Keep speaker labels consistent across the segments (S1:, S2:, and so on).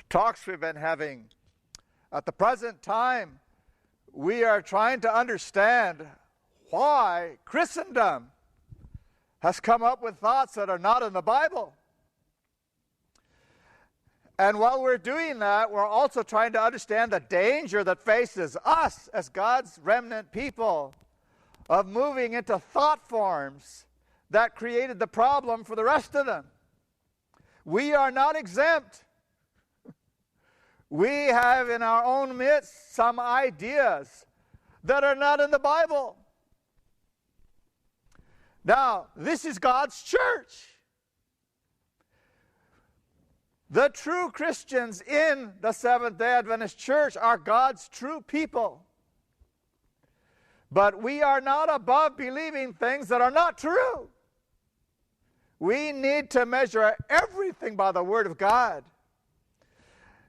S1: talks we've been having. At the present time, we are trying to understand why Christendom has come up with thoughts that are not in the Bible. And while we're doing that, we're also trying to understand the danger that faces us as God's remnant people of moving into thought forms that created the problem for the rest of them. We are not exempt. We have in our own midst some ideas that are not in the Bible. Now, this is God's church. The true Christians in the Seventh-day Adventist Church are God's true people. But we are not above believing things that are not true. We need to measure everything by the Word of God.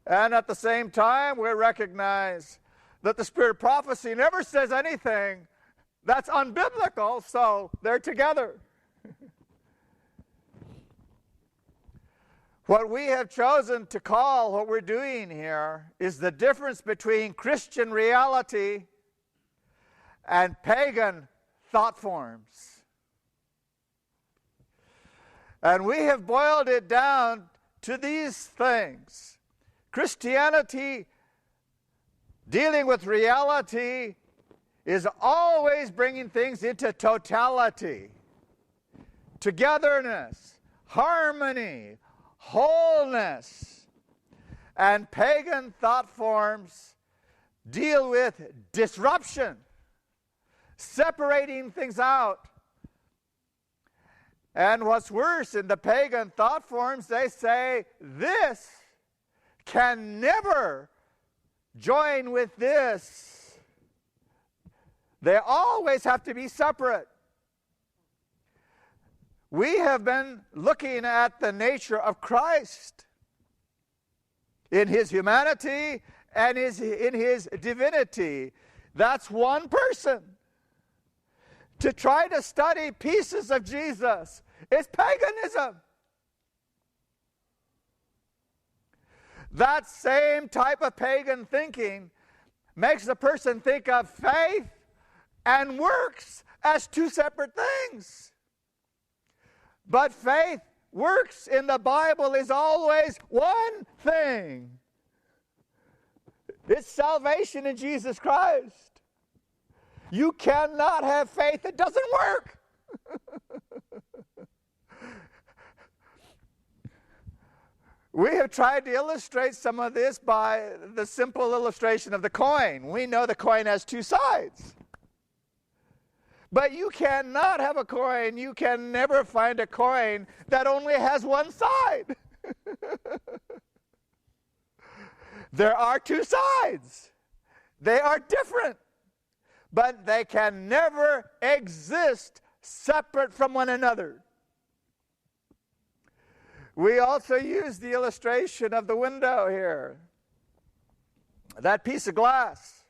S1: And at the same time, we recognize that the spirit of prophecy never says anything that's unbiblical, so they're together. What we have chosen to call what we're doing here is the difference between Christian reality and pagan thought forms. And we have boiled it down to these things. Christianity, dealing with reality, is always bringing things into totality, togetherness, harmony, wholeness. And pagan thought forms deal with disruption, separating things out. And what's worse, in the pagan thought forms, they say this can never join with this. They always have to be separate. We have been looking at the nature of Christ in his humanity and in his divinity. That's one person. To try to study pieces of Jesus is paganism. That same type of pagan thinking makes a person think of faith and works as two separate things. But faith, works in the Bible is always one thing. It's salvation in Jesus Christ. You cannot have faith that doesn't work. We have tried to illustrate some of this by the simple illustration of the coin. We know the coin has two sides. But you cannot have a coin. You can never find a coin that only has one side. There are two sides. They are different. But they can never exist separate from one another. We also use the illustration of the window here. That piece of glass.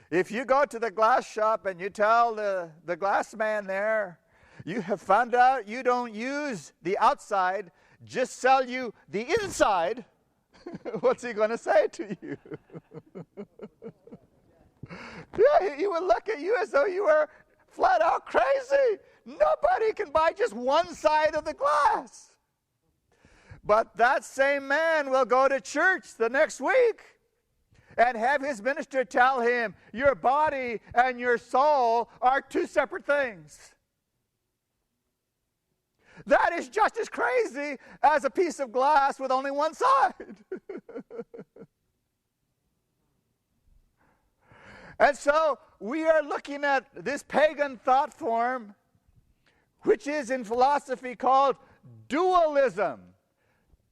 S1: If you go to the glass shop and you tell the glass man there, you have found out you don't use the outside, just sell you the inside, what's he going to say to you? Yeah, he would look at you as though you were flat out crazy. Nobody can buy just one side of the glass. But that same man will go to church the next week and have his minister tell him, your body and your soul are two separate things. That is just as crazy as a piece of glass with only one side. And so we are looking at this pagan thought form, which is in philosophy called dualism.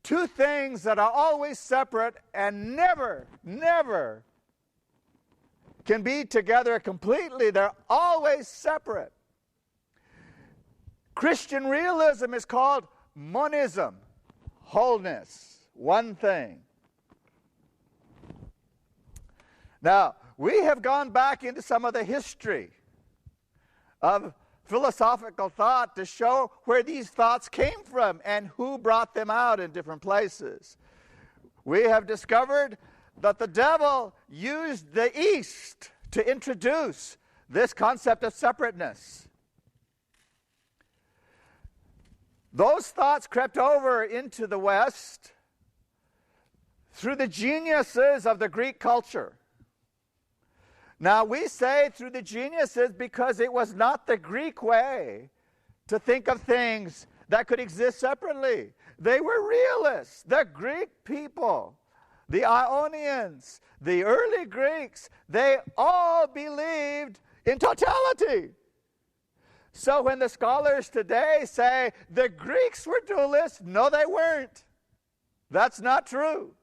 S1: Two things that are always separate and never, never can be together completely. They're always separate. Christian realism is called monism, wholeness, one thing. Now, we have gone back into some of the history of philosophical thought to show where these thoughts came from and who brought them out in different places. We have discovered that the devil used the East to introduce this concept of separateness. Those thoughts crept over into the West through the geniuses of the Greek culture. Now, we say through the geniuses because it was not the Greek way to think of things that could exist separately. They were realists. The Greek people, the Ionians, the early Greeks, they all believed in totality. So when the scholars today say the Greeks were dualists, no, they weren't. That's not true.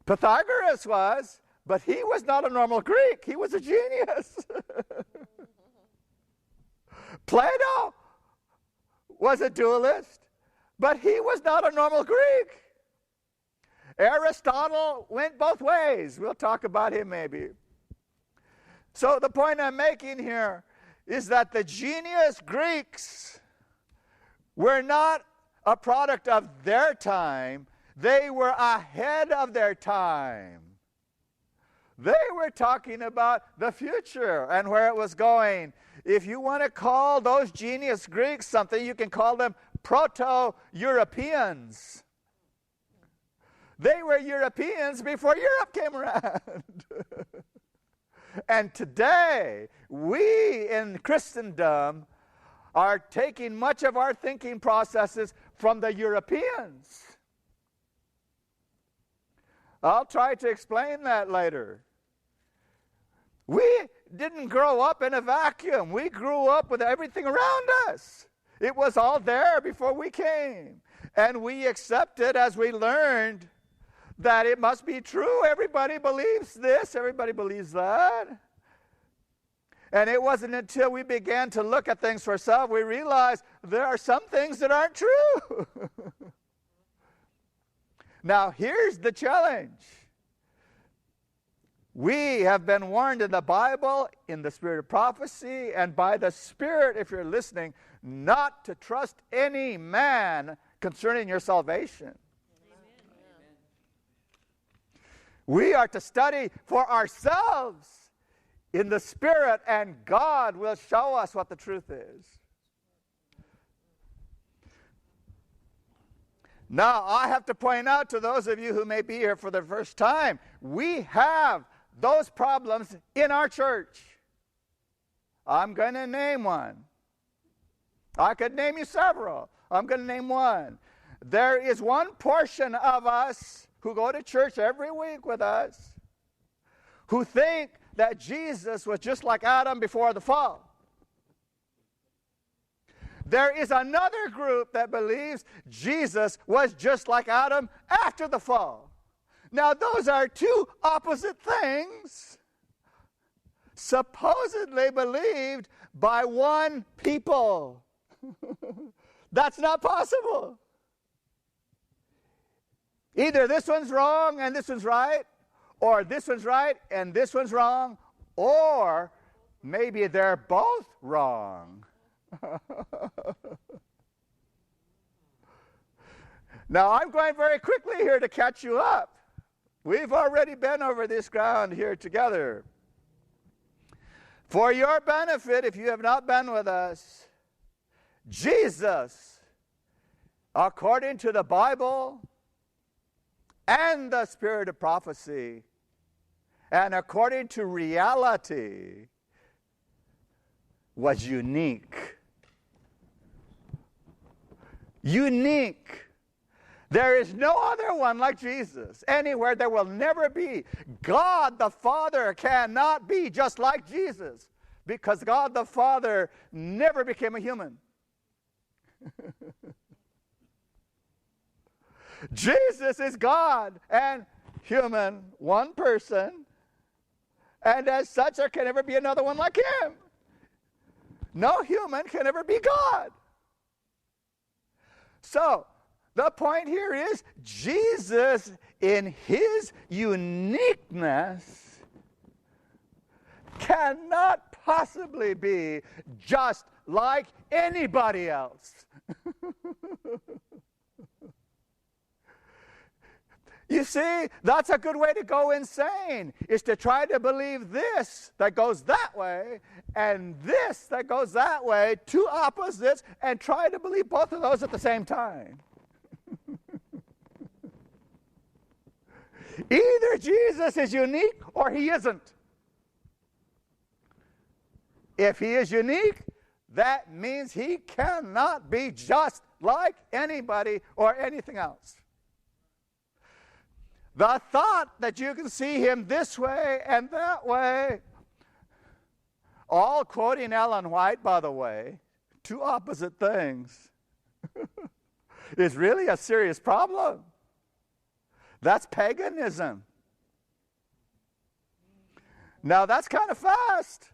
S1: Pythagoras was, but he was not a normal Greek. He was a genius. Plato was a dualist, but he was not a normal Greek. Aristotle went both ways. We'll talk about him maybe. So the point I'm making here is that the genius Greeks were not a product of their time. They were ahead of their time. They were talking about the future and where it was going. If you want to call those genius Greeks something, you can call them proto-Europeans. They were Europeans before Europe came around. And today, we in Christendom are taking much of our thinking processes from the Europeans. I'll try to explain that later. We didn't grow up in a vacuum. We grew up with everything around us. It was all there before we came. And we accepted as we learned that it must be true. Everybody believes this. Everybody believes that. And it wasn't until we began to look at things for ourselves we realized there are some things that aren't true. Now, here's the challenge. We have been warned in the Bible, in the spirit of prophecy, and by the Spirit, if you're listening, not to trust any man concerning your salvation. Amen. We are to study for ourselves in the Spirit, and God will show us what the truth is. Now, I have to point out to those of you who may be here for the first time, we have those problems in our church. I'm going to name one. I could name you several. I'm going to name one. There is one portion of us who go to church every week with us who think that Jesus was just like Adam before the fall. There is another group that believes Jesus was just like Adam after the fall. Now, those are two opposite things supposedly believed by one people. That's not possible. Either this one's wrong and this one's right, or this one's right and this one's wrong, or maybe they're both wrong. Now, I'm going very quickly here to catch you up. We've already been over this ground here together. For your benefit, if you have not been with us, Jesus, according to the Bible and the spirit of prophecy, and according to reality, was unique. Unique. There is no other one like Jesus. Anywhere there will never be. God the Father cannot be just like Jesus, because God the Father never became a human. Jesus is God and human, one person, and as such there can never be another one like him. No human can ever be God. So, the point here is Jesus, in his uniqueness, cannot possibly be just like anybody else. You see, that's a good way to go insane, is to try to believe this that goes that way and this that goes that way, two opposites, and try to believe both of those at the same time. Either Jesus is unique or he isn't. If he is unique, that means he cannot be just like anybody or anything else. The thought that you can see him this way and that way, all quoting Ellen White, by the way, two opposite things, is really a serious problem. That's paganism. Now, that's kind of fast.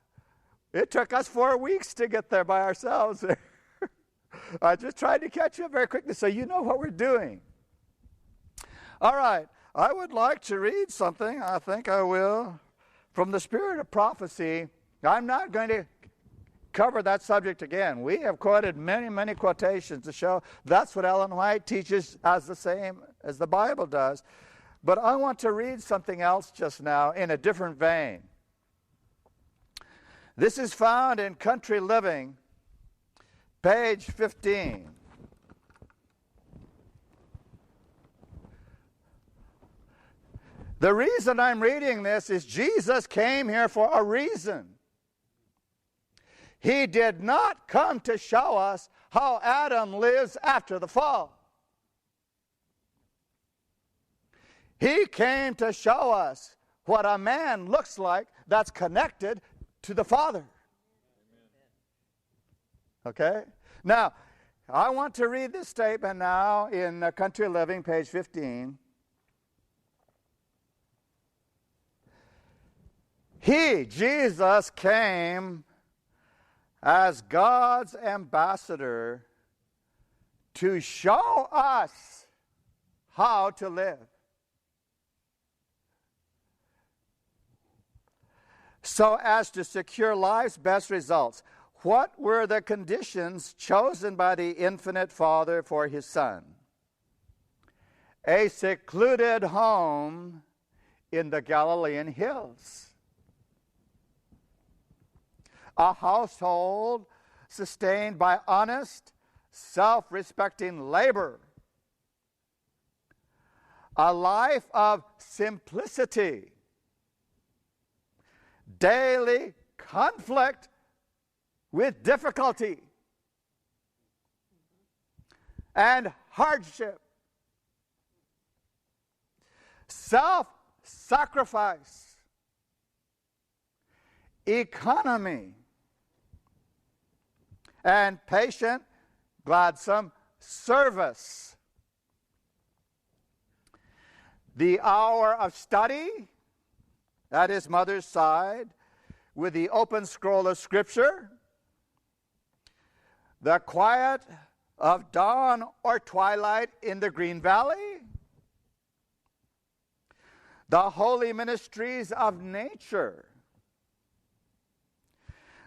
S1: It took us 4 weeks to get there by ourselves. I just tried to catch you up very quickly so you know what we're doing. All right. I would like to read something, I think I will, from the Spirit of Prophecy. I'm not going to cover that subject again. We have quoted many, many quotations to show that's what Ellen White teaches as the same as the Bible does. But I want to read something else just now in a different vein. This is found in Country Living, page 15. The reason I'm reading this is Jesus came here for a reason. He did not come to show us how Adam lives after the fall. He came to show us what a man looks like that's connected to the Father. Okay? Now, I want to read this statement now in Country Living, page 15. He, Jesus, came as God's ambassador to show us how to live. So as to secure life's best results. What were the conditions chosen by the infinite Father for his Son? A secluded home in the Galilean hills. A household sustained by honest, self-respecting labor. A life of simplicity. Daily conflict with difficulty and hardship. Self-sacrifice. Economy. And patient, gladsome service. The hour of study at his mother's side with the open scroll of Scripture. The quiet of dawn or twilight in the Green Valley. The holy ministries of nature.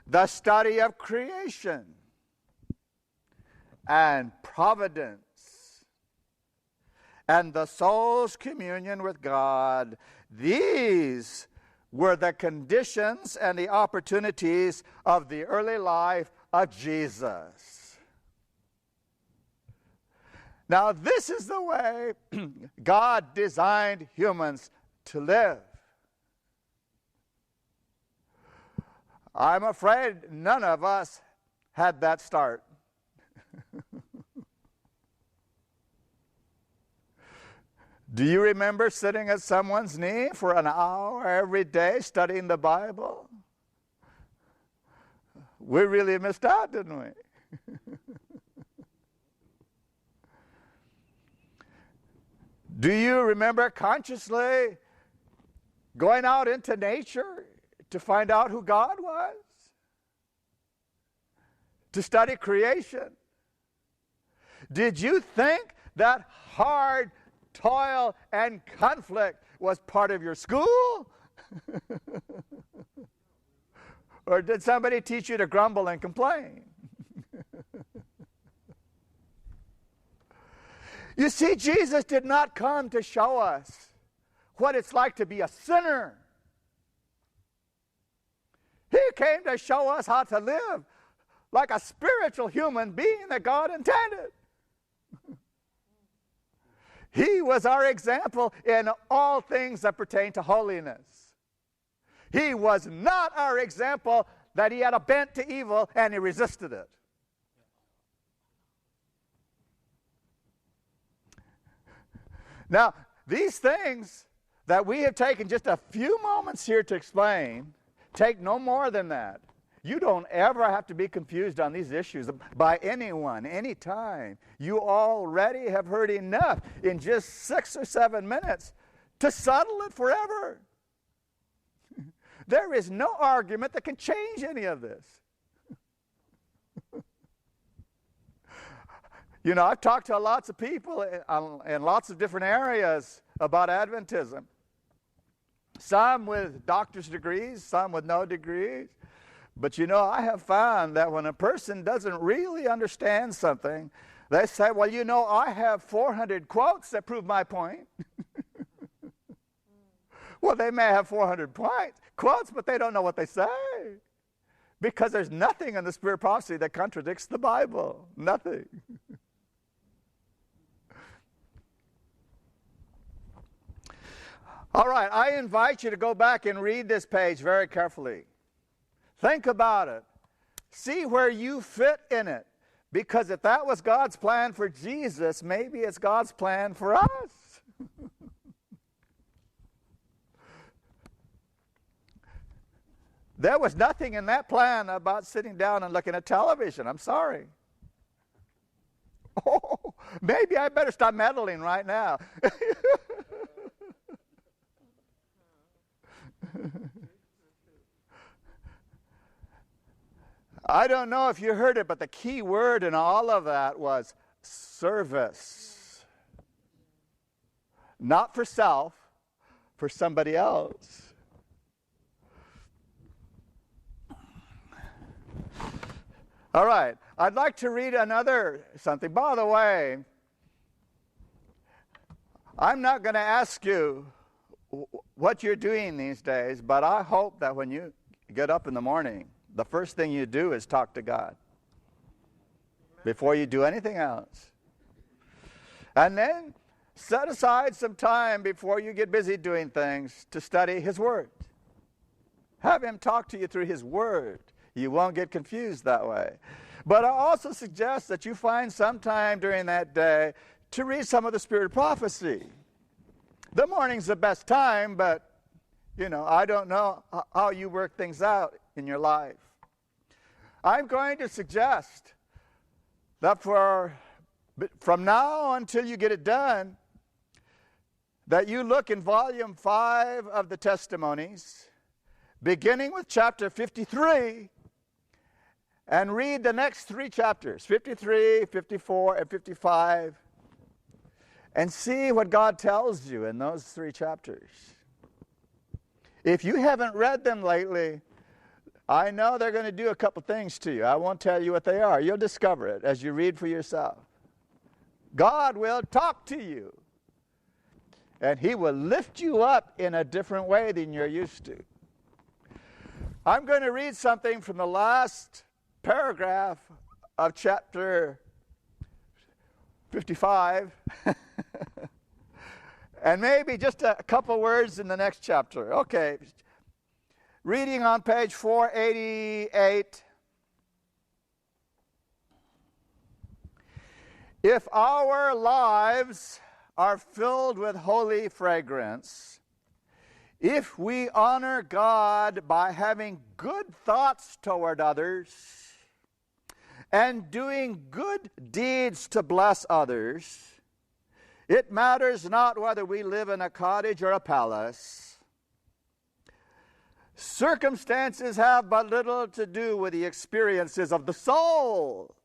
S1: The study of creation and providence, and the soul's communion with God. These were the conditions and the opportunities of the early life of Jesus. Now, this is the way God designed humans to live. I'm afraid none of us had that start. Do you remember sitting at someone's knee for an hour every day studying the Bible? We really missed out, didn't we? Do you remember consciously going out into nature to find out who God was? To study creation? Did you think that hard toil and conflict was part of your school? Or did somebody teach you to grumble and complain? You see, Jesus did not come to show us what it's like to be a sinner. He came to show us how to live like a spiritual human being that God intended. He was our example in all things that pertain to holiness. He was not our example that he had a bent to evil and he resisted it. Now, these things that we have taken just a few moments here to explain take no more than that. You don't ever have to be confused on these issues by anyone, anytime. You already have heard enough in just 6 or 7 minutes to settle it forever. There is no argument that can change any of this. You know, I've talked to lots of people in lots of different areas about Adventism. Some with doctor's degrees, some with no degrees. But you know, I have found that when a person doesn't really understand something, they say, well, you know, I have 400 quotes that prove my point. Well, they may have 400 quotes, but they don't know what they say. Because there's nothing in the Spirit of Prophecy that contradicts the Bible. Nothing. All right, I invite you to go back and read this page very carefully. Think about it. See where you fit in it. Because if that was God's plan for Jesus, maybe it's God's plan for us. There was nothing in that plan about sitting down and looking at television. I'm sorry. Oh, maybe I better stop meddling right now. I don't know if you heard it, but the key word in all of that was service. Not for self, for somebody else. All right, I'd like to read another something. By the way, I'm not going to ask you what you're doing these days, but I hope that when you get up in the morning, the first thing you do is talk to God before you do anything else. And then set aside some time before you get busy doing things to study His Word. Have Him talk to you through His Word. You won't get confused that way. But I also suggest that you find some time during that day to read some of the Spirit of Prophecy. The morning's the best time, but, you know, I don't know how you work things out in your life. I'm going to suggest that from now until you get it done, that you look in volume 5 of the Testimonies, beginning with chapter 53, and read the next 3 chapters, 53, 54, and 55, and see what God tells you in those 3 chapters. If you haven't read them lately, I know they're going to do a couple things to you. I won't tell you what they are. You'll discover it as you read for yourself. God will talk to you, and He will lift you up in a different way than you're used to. I'm going to read something from the last paragraph of chapter 55, and maybe just a couple words in the next chapter. Okay, reading on page 488. If our lives are filled with holy fragrance, if we honor God by having good thoughts toward others and doing good deeds to bless others, it matters not whether we live in a cottage or a palace. Circumstances have but little to do with the experiences of the soul.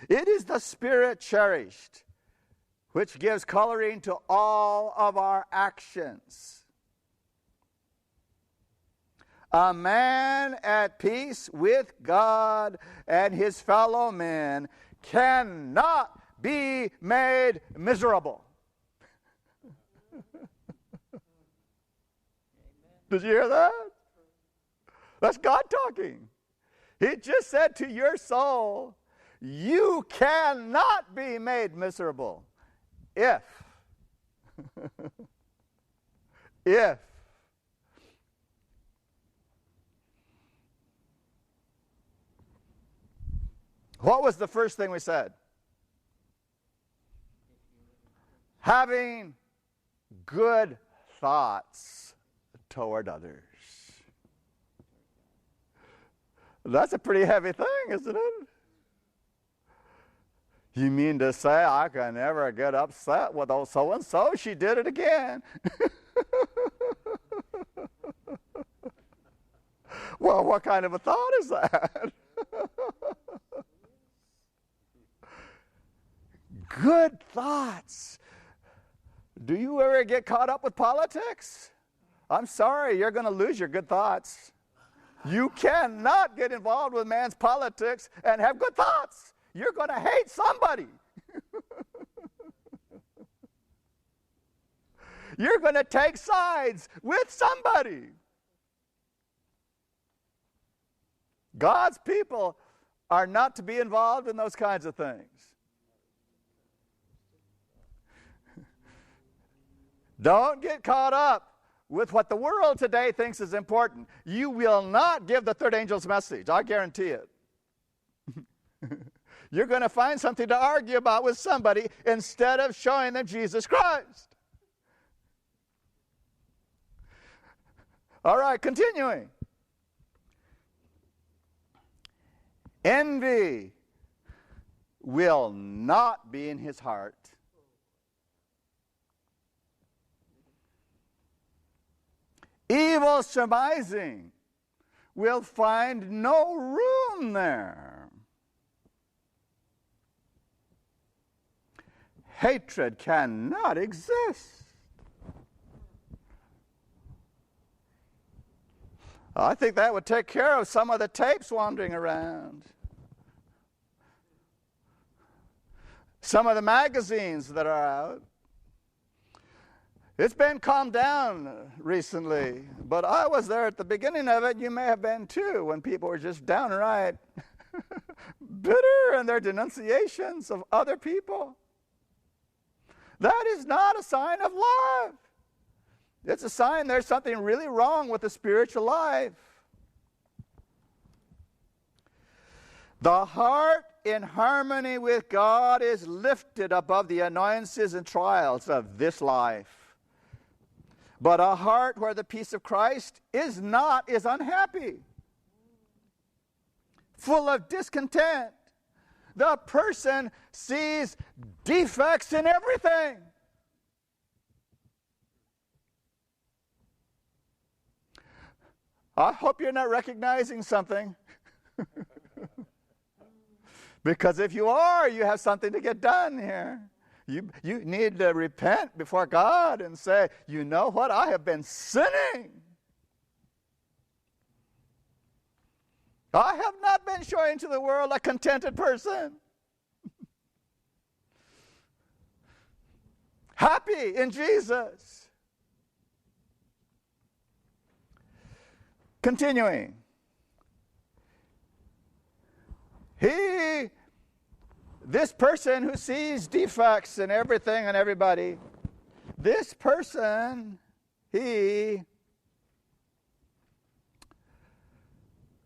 S1: It is the Spirit cherished which gives coloring to all of our actions. A man at peace with God and his fellow men cannot be made miserable. Did you hear that? That's God talking. He just said to your soul, you cannot be made miserable if what was the first thing we said? Having good thoughts toward others. That's a pretty heavy thing, isn't it? You mean to say I can never get upset with old so-and-so? She did it again. Well, what kind of a thought is that? Good thoughts. Do you ever get caught up with politics? I'm sorry, you're going to lose your good thoughts. You cannot get involved with man's politics and have good thoughts. You're going to hate somebody. You're going to take sides with somebody. God's people are not to be involved in those kinds of things. Don't get caught up with what the world today thinks is important. You will not give the third angel's message. I guarantee it. You're going to find something to argue about with somebody instead of showing them Jesus Christ. All right, continuing. Envy will not be in his heart. Evil surmising will find no room there. Hatred cannot exist. I think that would take care of some of the tapes wandering around. Some of the magazines that are out. It's been calmed down recently, but I was there at the beginning of it. You may have been too, when people were just downright bitter in their denunciations of other people. That is not a sign of love. It's a sign there's something really wrong with the spiritual life. The heart in harmony with God is lifted above the annoyances and trials of this life. But a heart where the peace of Christ is not is unhappy, full of discontent. The person sees defects in everything. I hope you're not recognizing something. Because if you are, you have something to get done here. You need to repent before God and say, you know what, I have been sinning. I have not been showing to the world a contented person. Happy in Jesus. Continuing. This person who sees defects in everything and everybody, this person,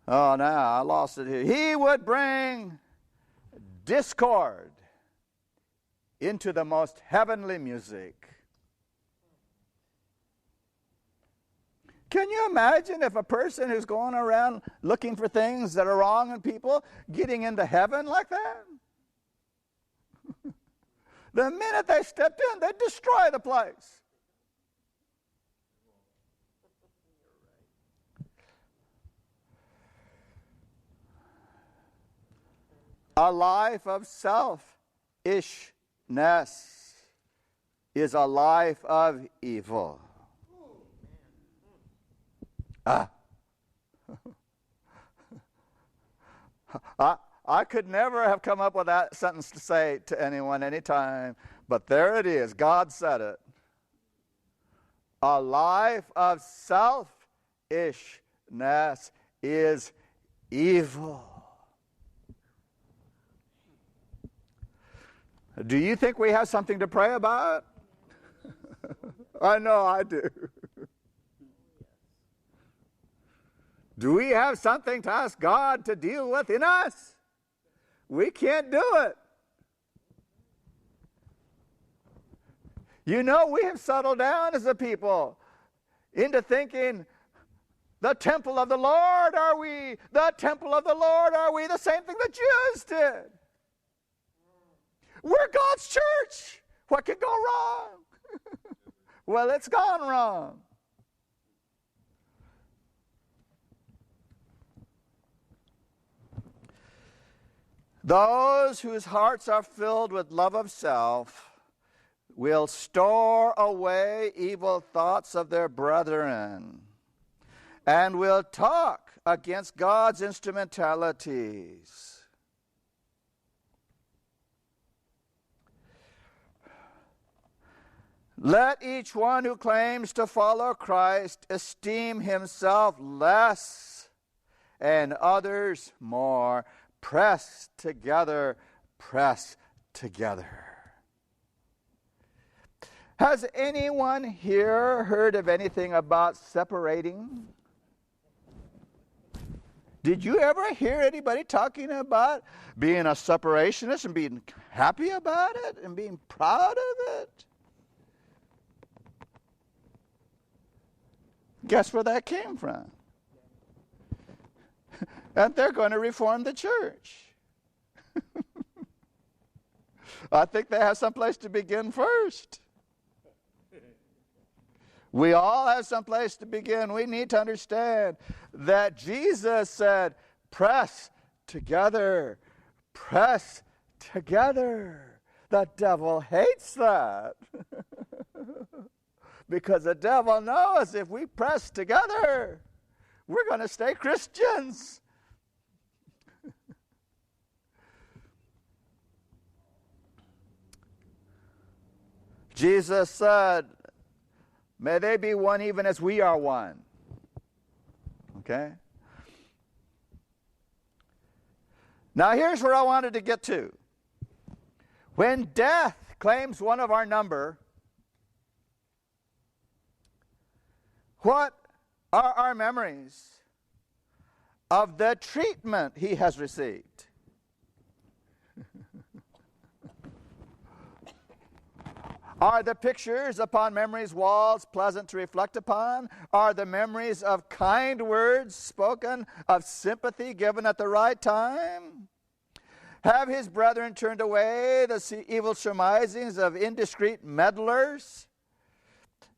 S1: I lost it here. He would bring discord into the most heavenly music. Can you imagine if a person who's going around looking for things that are wrong in people getting into heaven like that? The minute they stepped in, they'd destroy the place. A life of selfishness is a life of evil. I could never have come up with that sentence to say to anyone anytime, but there it is. God said it. A life of selfishness is evil. Do you think we have something to pray about? I know I do. Do we have something to ask God to deal with in us? We can't do it. You know, we have settled down as a people into thinking, the temple of the Lord are we? The temple of the Lord are we? The same thing the Jews did. We're God's church. What could go wrong? Well, it's gone wrong. Those whose hearts are filled with love of self will store away evil thoughts of their brethren and will talk against God's instrumentalities. Let each one who claims to follow Christ esteem himself less and others more. Press together, press together. Has anyone here heard of anything about separating? Did you ever hear anybody talking about being a separationist and being happy about it and being proud of it? Guess where that came from? And they're going to reform the church. I think they have someplace to begin first. We all have someplace to begin. We need to understand that Jesus said, press together, press together. The devil hates that. Because the devil knows if we press together, we're going to stay Christians. Jesus said, may they be one even as we are one. Okay? Now here's where I wanted to get to. When death claims one of our number, what are our memories of the treatment he has received? Are the pictures upon memory's walls pleasant to reflect upon? Are the memories of kind words spoken, of sympathy given at the right time? Have his brethren turned away the evil surmisings of indiscreet meddlers?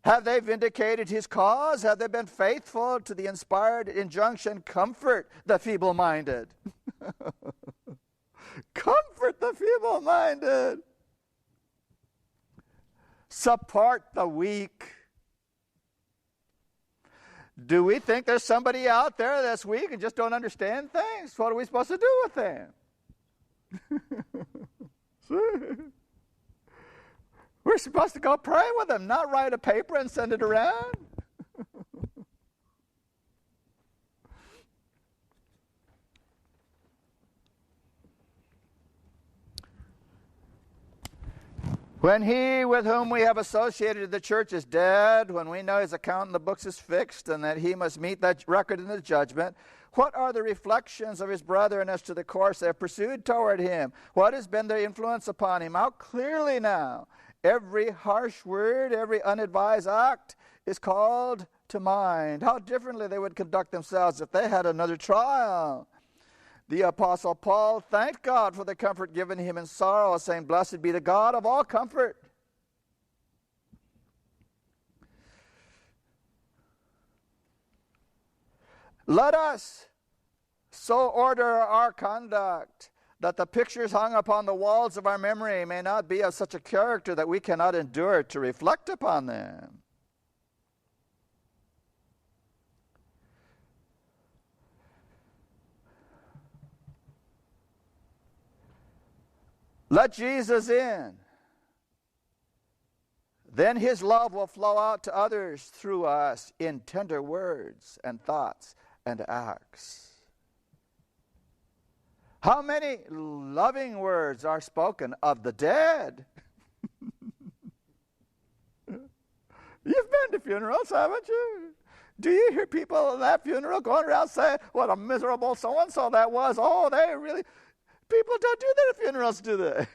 S1: Have they vindicated his cause? Have they been faithful to the inspired injunction, comfort the feeble-minded? Comfort the feeble-minded. Support the weak. Do we think there's somebody out there that's weak and just don't understand things? What are we supposed to do with them? We're supposed to go pray with them, not write a paper and send it around. When he with whom we have associated the church is dead, when we know his account in the books is fixed and that he must meet that record in the judgment, what are the reflections of his brethren as to the course they have pursued toward him? What has been their influence upon him? How clearly now every harsh word, every unadvised act is called to mind. How differently they would conduct themselves if they had another trial. The Apostle Paul thanked God for the comfort given him in sorrow, saying, "Blessed be the God of all comfort." Let us so order our conduct that the pictures hung upon the walls of our memory may not be of such a character that we cannot endure to reflect upon them. Let Jesus in. Then his love will flow out to others through us in tender words and thoughts and acts. How many loving words are spoken of the dead? You've been to funerals, haven't you? Do you hear people at that funeral going around saying, what a miserable so-and-so that was? Oh, they really... People don't do that at funerals, do they?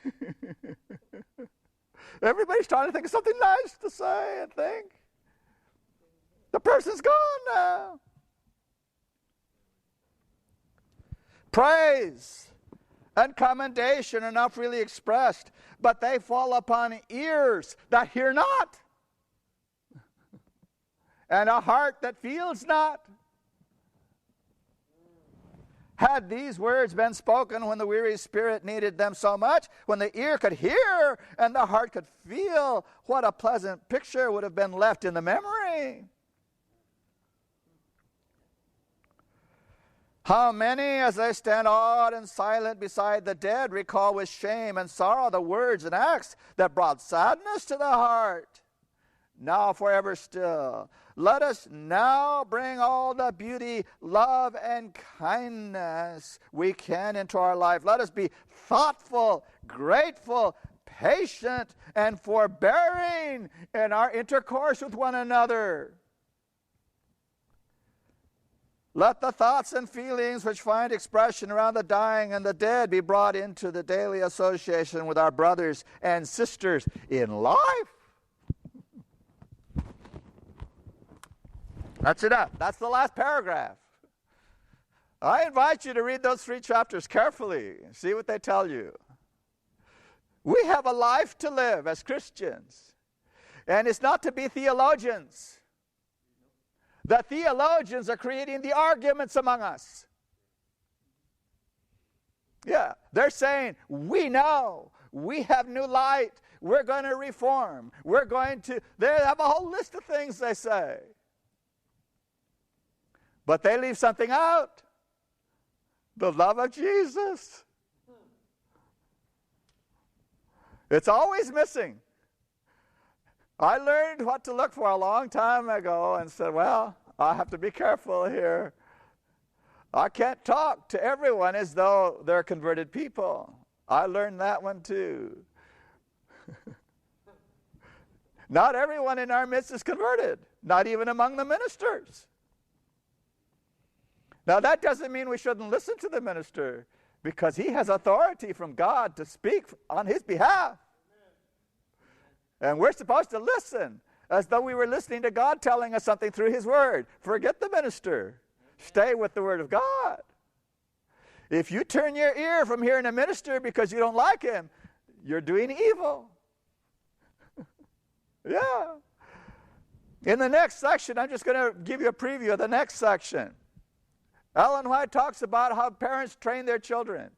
S1: Everybody's trying to think of something nice to say and think. The person's gone now. Praise and commendation are not freely expressed, but they fall upon ears that hear not, and a heart that feels not. Had these words been spoken when the weary spirit needed them so much, when the ear could hear and the heart could feel, what a pleasant picture would have been left in the memory. How many, as they stand awed and silent beside the dead, recall with shame and sorrow the words and acts that brought sadness to the heart. Now forever still, let us now bring all the beauty, love, and kindness we can into our life. Let us be thoughtful, grateful, patient, and forbearing in our intercourse with one another. Let the thoughts and feelings which find expression around the dying and the dead be brought into the daily association with our brothers and sisters in life. That's it up. That's the last paragraph. I invite you to read those 3 chapters carefully. See what they tell you. We have a life to live as Christians. And it's not to be theologians. The theologians are creating the arguments among us. Yeah, they're saying, we know, we have new light, we're going to reform, they have a whole list of things they say. But they leave something out. The love of Jesus. It's always missing. I learned what to look for a long time ago and said, well, I have to be careful here. I can't talk to everyone as though they're converted people. I learned that one too. Not everyone in our midst is converted, not even among the ministers. Now that doesn't mean we shouldn't listen to the minister, because he has authority from God to speak on his behalf. And we're supposed to listen as though we were listening to God telling us something through his word. Forget the minister. Stay with the word of God. If you turn your ear from hearing a minister because you don't like him, you're doing evil. Yeah. In the next section, I'm just going to give you a preview of the next section. Ellen White talks about how parents train their children.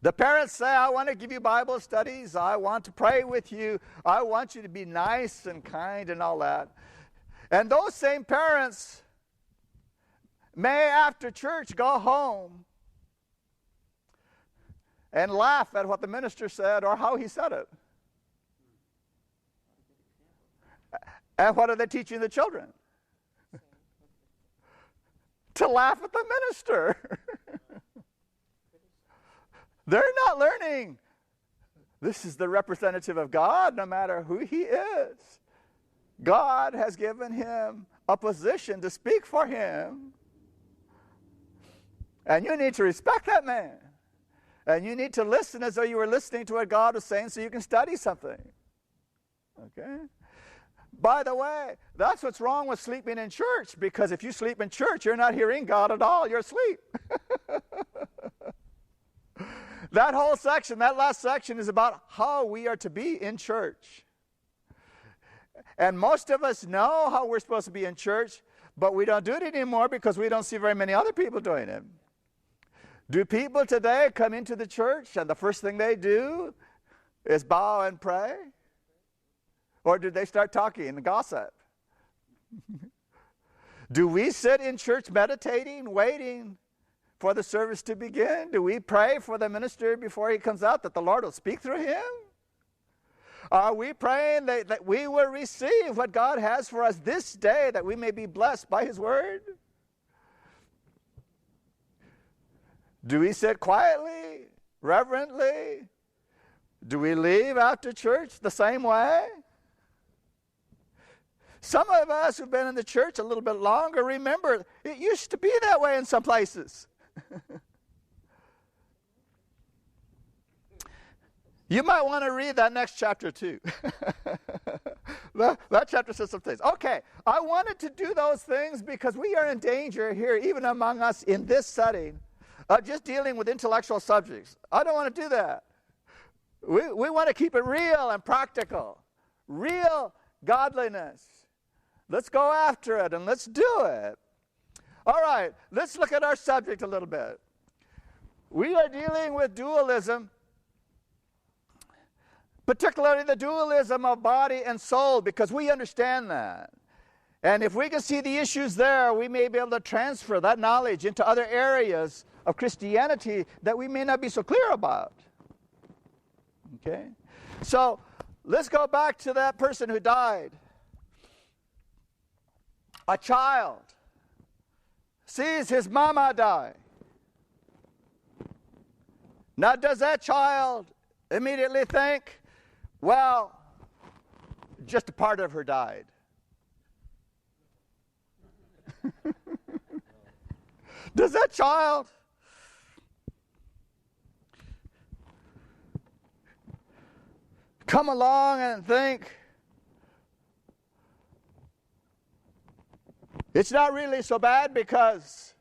S1: The parents say, I want to give you Bible studies. I want to pray with you. I want you to be nice and kind and all that. And those same parents may, after church, go home and laugh at what the minister said or how he said it. And what are they teaching the children? To laugh at the minister. They're not learning. This is the representative of God, no matter who he is. God has given him a position to speak for him. And you need to respect that man. And you need to listen as though you were listening to what God was saying so you can study something. Okay? By the way, that's what's wrong with sleeping in church, because if you sleep in church, you're not hearing God at all. You're asleep. That whole section, that last section, is about how we are to be in church. And most of us know how we're supposed to be in church, but we don't do it anymore because we don't see very many other people doing it. Do people today come into the church and the first thing they do is bow and pray? Or do they start talking and gossip? Do we sit in church meditating, waiting for the service to begin? Do we pray for the minister before he comes out that the Lord will speak through him? Are we praying that we will receive what God has for us this day, that we may be blessed by his word? Do we sit quietly, reverently? Do we leave after church the same way? Some of us who've been in the church a little bit longer remember it used to be that way in some places. You might want to read that next chapter too. that chapter says some things. Okay, I wanted to do those things because we are in danger here, even among us in this setting, of just dealing with intellectual subjects. I don't want to do that. We want to keep it real and practical. Real godliness. Let's go after it and let's do it. All right, let's look at our subject a little bit. We are dealing with dualism, particularly the dualism of body and soul, because we understand that. And if we can see the issues there, we may be able to transfer that knowledge into other areas of Christianity that we may not be so clear about. Okay? So, let's go back to that person who died. A child sees his mama die. Now, does that child immediately think, well, just a part of her died? Does that child come along and think, it's not really so bad because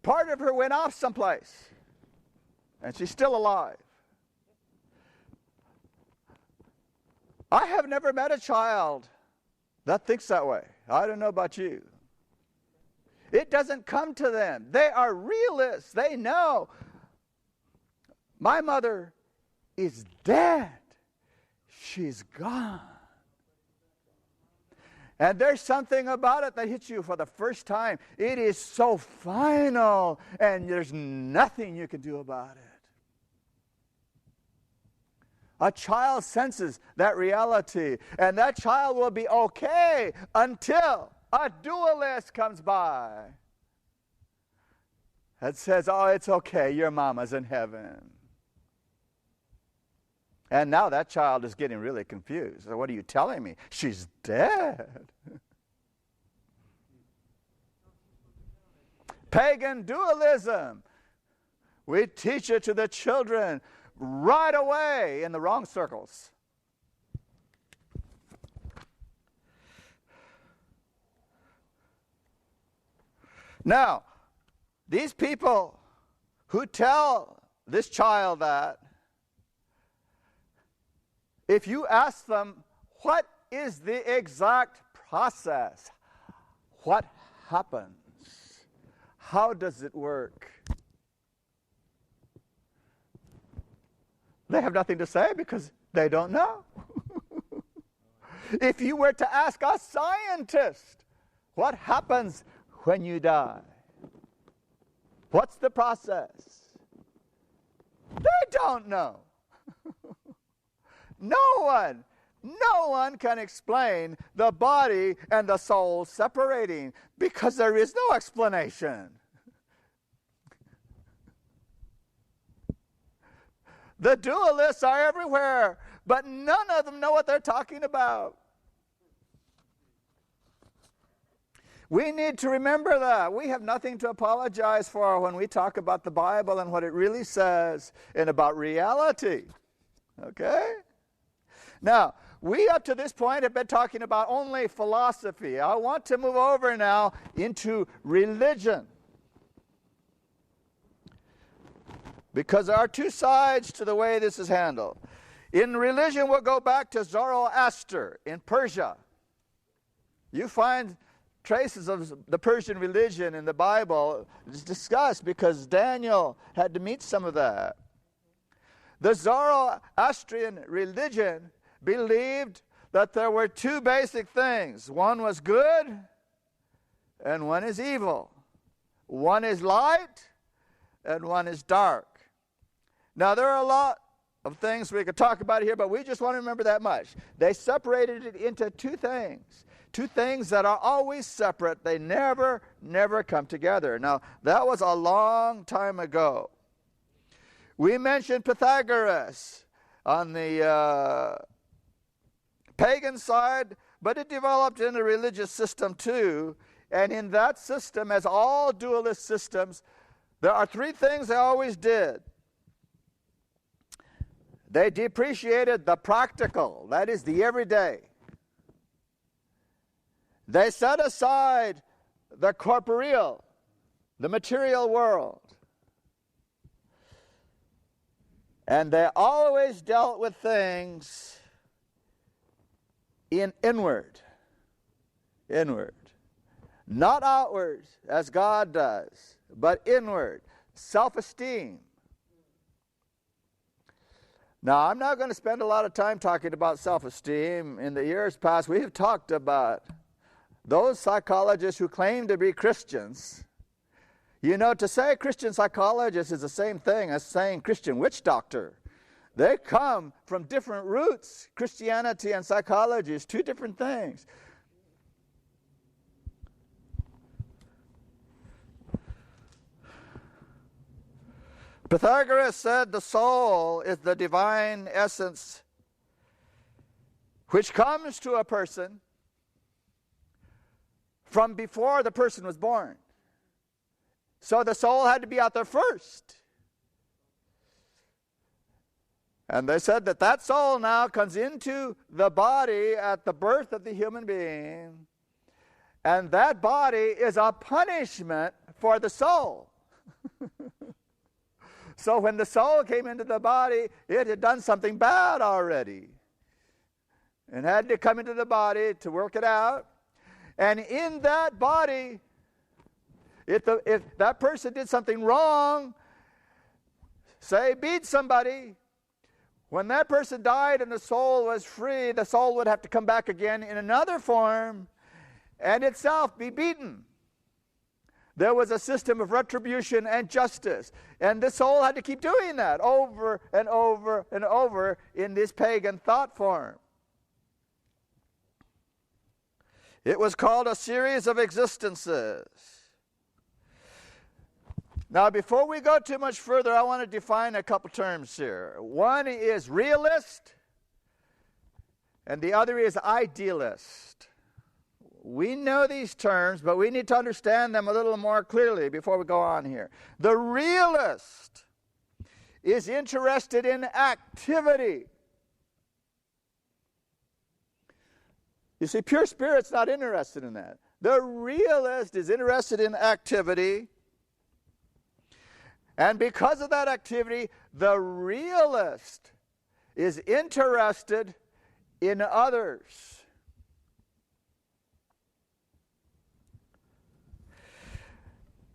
S1: part of her went off someplace and she's still alive? I have never met a child that thinks that way. I don't know about you. It doesn't come to them. They are realists. They know my mother is dead. She's gone. And there's something about it that hits you for the first time. It is so final, and there's nothing you can do about it. A child senses that reality, and that child will be okay until a dualist comes by that says, oh, it's okay, your mama's in heaven. And now that child is getting really confused. So what are you telling me? She's dead. Pagan dualism. We teach it to the children right away in the wrong circles. Now, these people who tell this child that, if you ask them, what is the exact process? What happens? How does it work? They have nothing to say because they don't know. If you were to ask a scientist, what happens when you die? What's the process? They don't know. No one can explain the body and the soul separating because there is no explanation. The dualists are everywhere, but none of them know what they're talking about. We need to remember that. We have nothing to apologize for when we talk about the Bible and what it really says and about reality. Okay? Now, we up to this point have been talking about only philosophy. I want to move over now into religion. Because there are two sides to the way this is handled. In religion, we'll go back to Zoroaster in Persia. You find traces of the Persian religion in the Bible. It's discussed because Daniel had to meet some of that. The Zoroastrian religion believed that there were two basic things. One was good and one is evil. One is light and one is dark. Now, there are a lot of things we could talk about here, but we just want to remember that much. They separated it into two things that are always separate. They never come together. Now, that was a long time ago. We mentioned Pythagoras on the pagan side, but it developed in a religious system too. And in that system, as all dualist systems, there are three things they always did. They depreciated the practical, that is the everyday. They set aside the corporeal, the material world. And they always dealt with things inward. Not outward, as God does, but inward. Self-esteem. Now, I'm not going to spend a lot of time talking about self-esteem. In the years past, we have talked about those psychologists who claim to be Christians. You know, to say Christian psychologist is the same thing as saying Christian witch doctor. They come from different roots. Christianity and psychology is two different things. Pythagoras said the soul is the divine essence which comes to a person from before the person was born. So the soul had to be out there first. And they said that soul now comes into the body at the birth of the human being, and that body is a punishment for the soul. So when the soul came into the body, it had done something bad already and had to come into the body to work it out. And in that body, if that person did something wrong, say beat somebody, when that person died and the soul was free, the soul would have to come back again in another form and itself be beaten. There was a system of retribution and justice. And the soul had to keep doing that over and over and over in this pagan thought form. It was called a series of existences. Now, before we go too much further, I want to define a couple terms here. One is realist, and the other is idealist. We know these terms, but we need to understand them a little more clearly before we go on here. The realist is interested in activity. You see, pure spirit's not interested in that. The realist is interested in activity. And because of that activity, the realist is interested in others.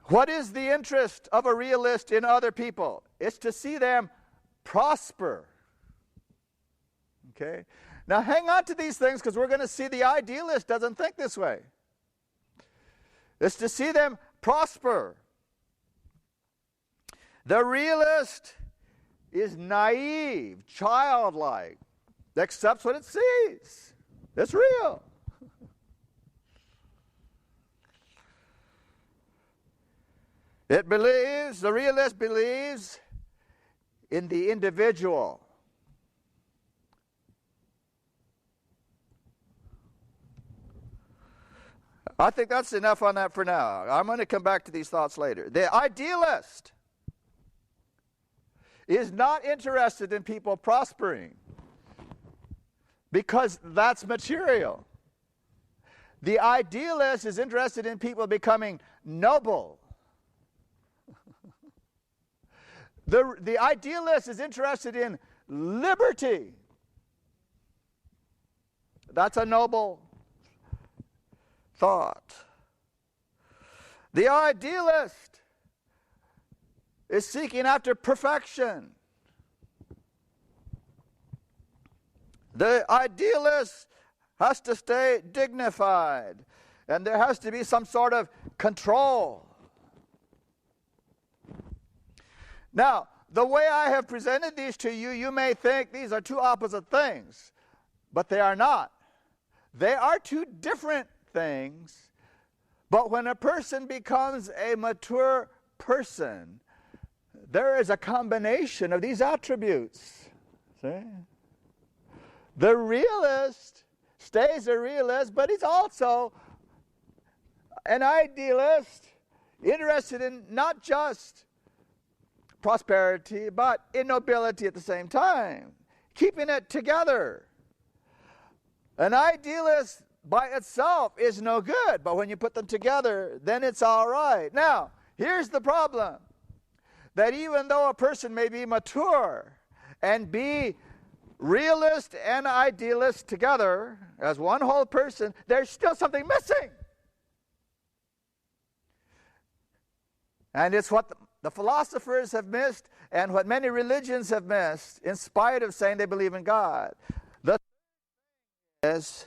S1: What is the interest of a realist in other people? It's to see them prosper. Okay? Now hang on to these things, because we're going to see the idealist doesn't think this way. It's to see them prosper. The realist is naive, childlike, accepts what it sees. It's real. The realist believes in the individual. I think that's enough on that for now. I'm going to come back to these thoughts later. The idealist is not interested in people prospering because that's material. The idealist is interested in people becoming noble. The idealist is interested in liberty. That's a noble thought. The idealist is seeking after perfection. The idealist has to stay dignified, and there has to be some sort of control. Now, the way I have presented these to you, you may think these are two opposite things, but they are not. They are two different things, but when a person becomes a mature person, there is a combination of these attributes. See? The realist stays a realist, but he's also an idealist, interested in not just prosperity, but in nobility at the same time, keeping it together. An idealist by itself is no good, but when you put them together, then it's all right. Now, here's the problem, that even though a person may be mature and be realist and idealist together as one whole person, there's still something missing. And it's what the philosophers have missed and what many religions have missed, in spite of saying they believe in God. The thing is,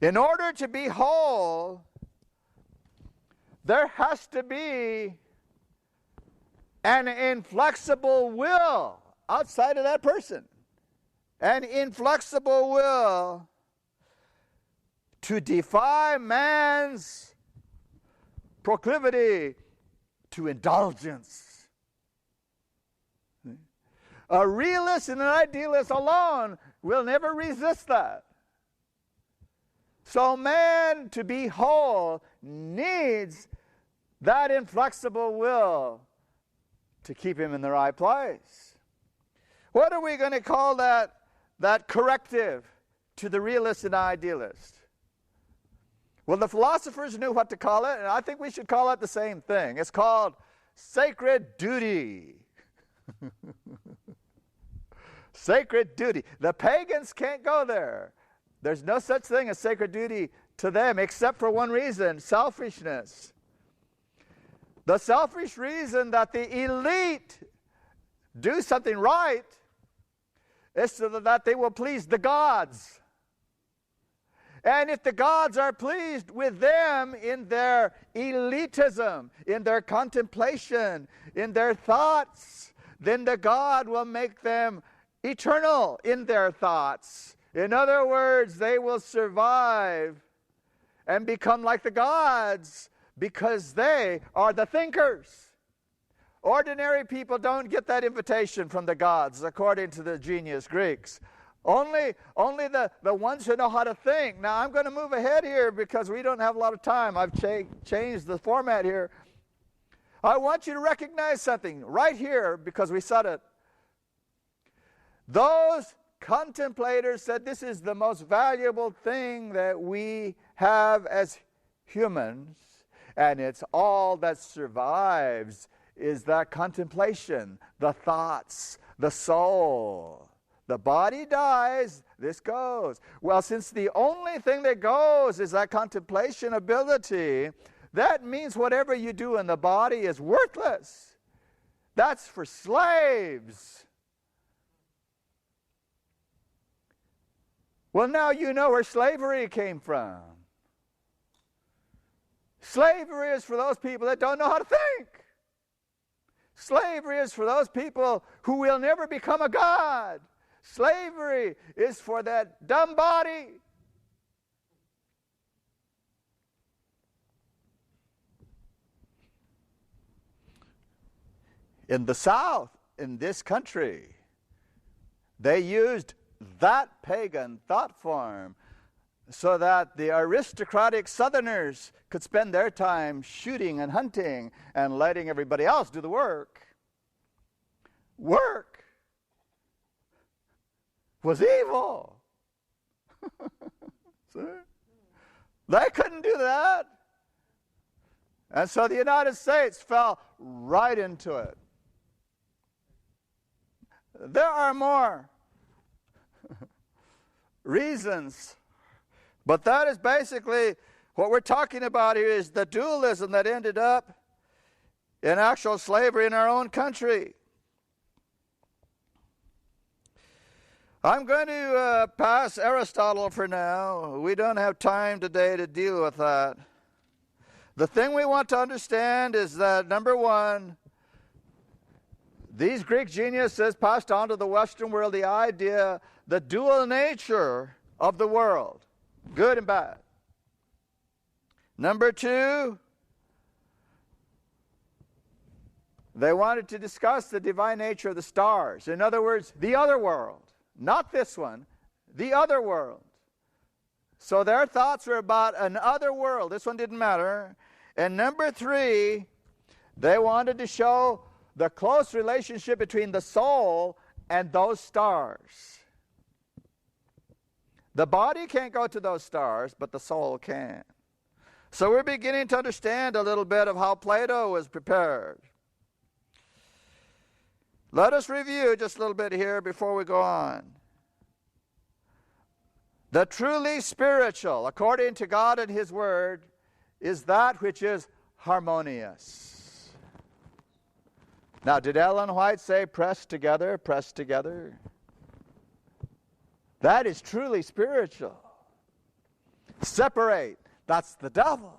S1: in order to be whole, there has to be an inflexible will outside of that person. An inflexible will to defy man's proclivity to indulgence. A realist and an idealist alone will never resist that. So man, to be whole, needs that inflexible will to keep him in the right place. What are we going to call that corrective to the realist and idealist? Well, the philosophers knew what to call it, and I think we should call it the same thing. It's called sacred duty. Sacred duty. The pagans can't go there. There's no such thing as sacred duty to them, except for one reason: selfishness. The selfish reason that the elite do something right is so that they will please the gods. And if the gods are pleased with them in their elitism, in their contemplation, in their thoughts, then the God will make them eternal in their thoughts. In other words, they will survive and become like the gods because they are the thinkers. Ordinary people don't get that invitation from the gods, according to the genius Greeks. Only the ones who know how to think. Now, I'm going to move ahead here because we don't have a lot of time. I've changed the format here. I want you to recognize something right here because we said it. Those contemplators said this is the most valuable thing that we have as humans, and it's all that survives is that contemplation, the thoughts, the soul. The body dies, this goes. Well, since the only thing that goes is that contemplation ability, that means whatever you do in the body is worthless. That's for slaves. Well, now you know where slavery came from. Slavery is for those people that don't know how to think. Slavery is for those people who will never become a god. Slavery is for that dumb body. In the South, in this country, they used that pagan thought form so that the aristocratic Southerners could spend their time shooting and hunting and letting everybody else do the work. Work was evil. They couldn't do that. And so the United States fell right into it. There are more reasons, but that is basically what we're talking about here, is the dualism that ended up in actual slavery in our own country. I'm going to pass Aristotle for now. We don't have time today to deal with that. The thing we want to understand is that, number one, These Greek geniuses passed on to the Western world the idea, the dual nature of the world, good and bad. Number two, they wanted to discuss the divine nature of the stars. In other words, the other world. Not this one, the other world. So their thoughts were about an other world. This one didn't matter. And number three, they wanted to show the close relationship between the soul and those stars. The body can't go to those stars, but the soul can. So we're beginning to understand a little bit of how Plato was prepared. Let us review just a little bit here before we go on. The truly spiritual, according to God and His Word, is that which is harmonious. Now, did Ellen White say press together, press together? That is truly spiritual. Separate, that's the devil.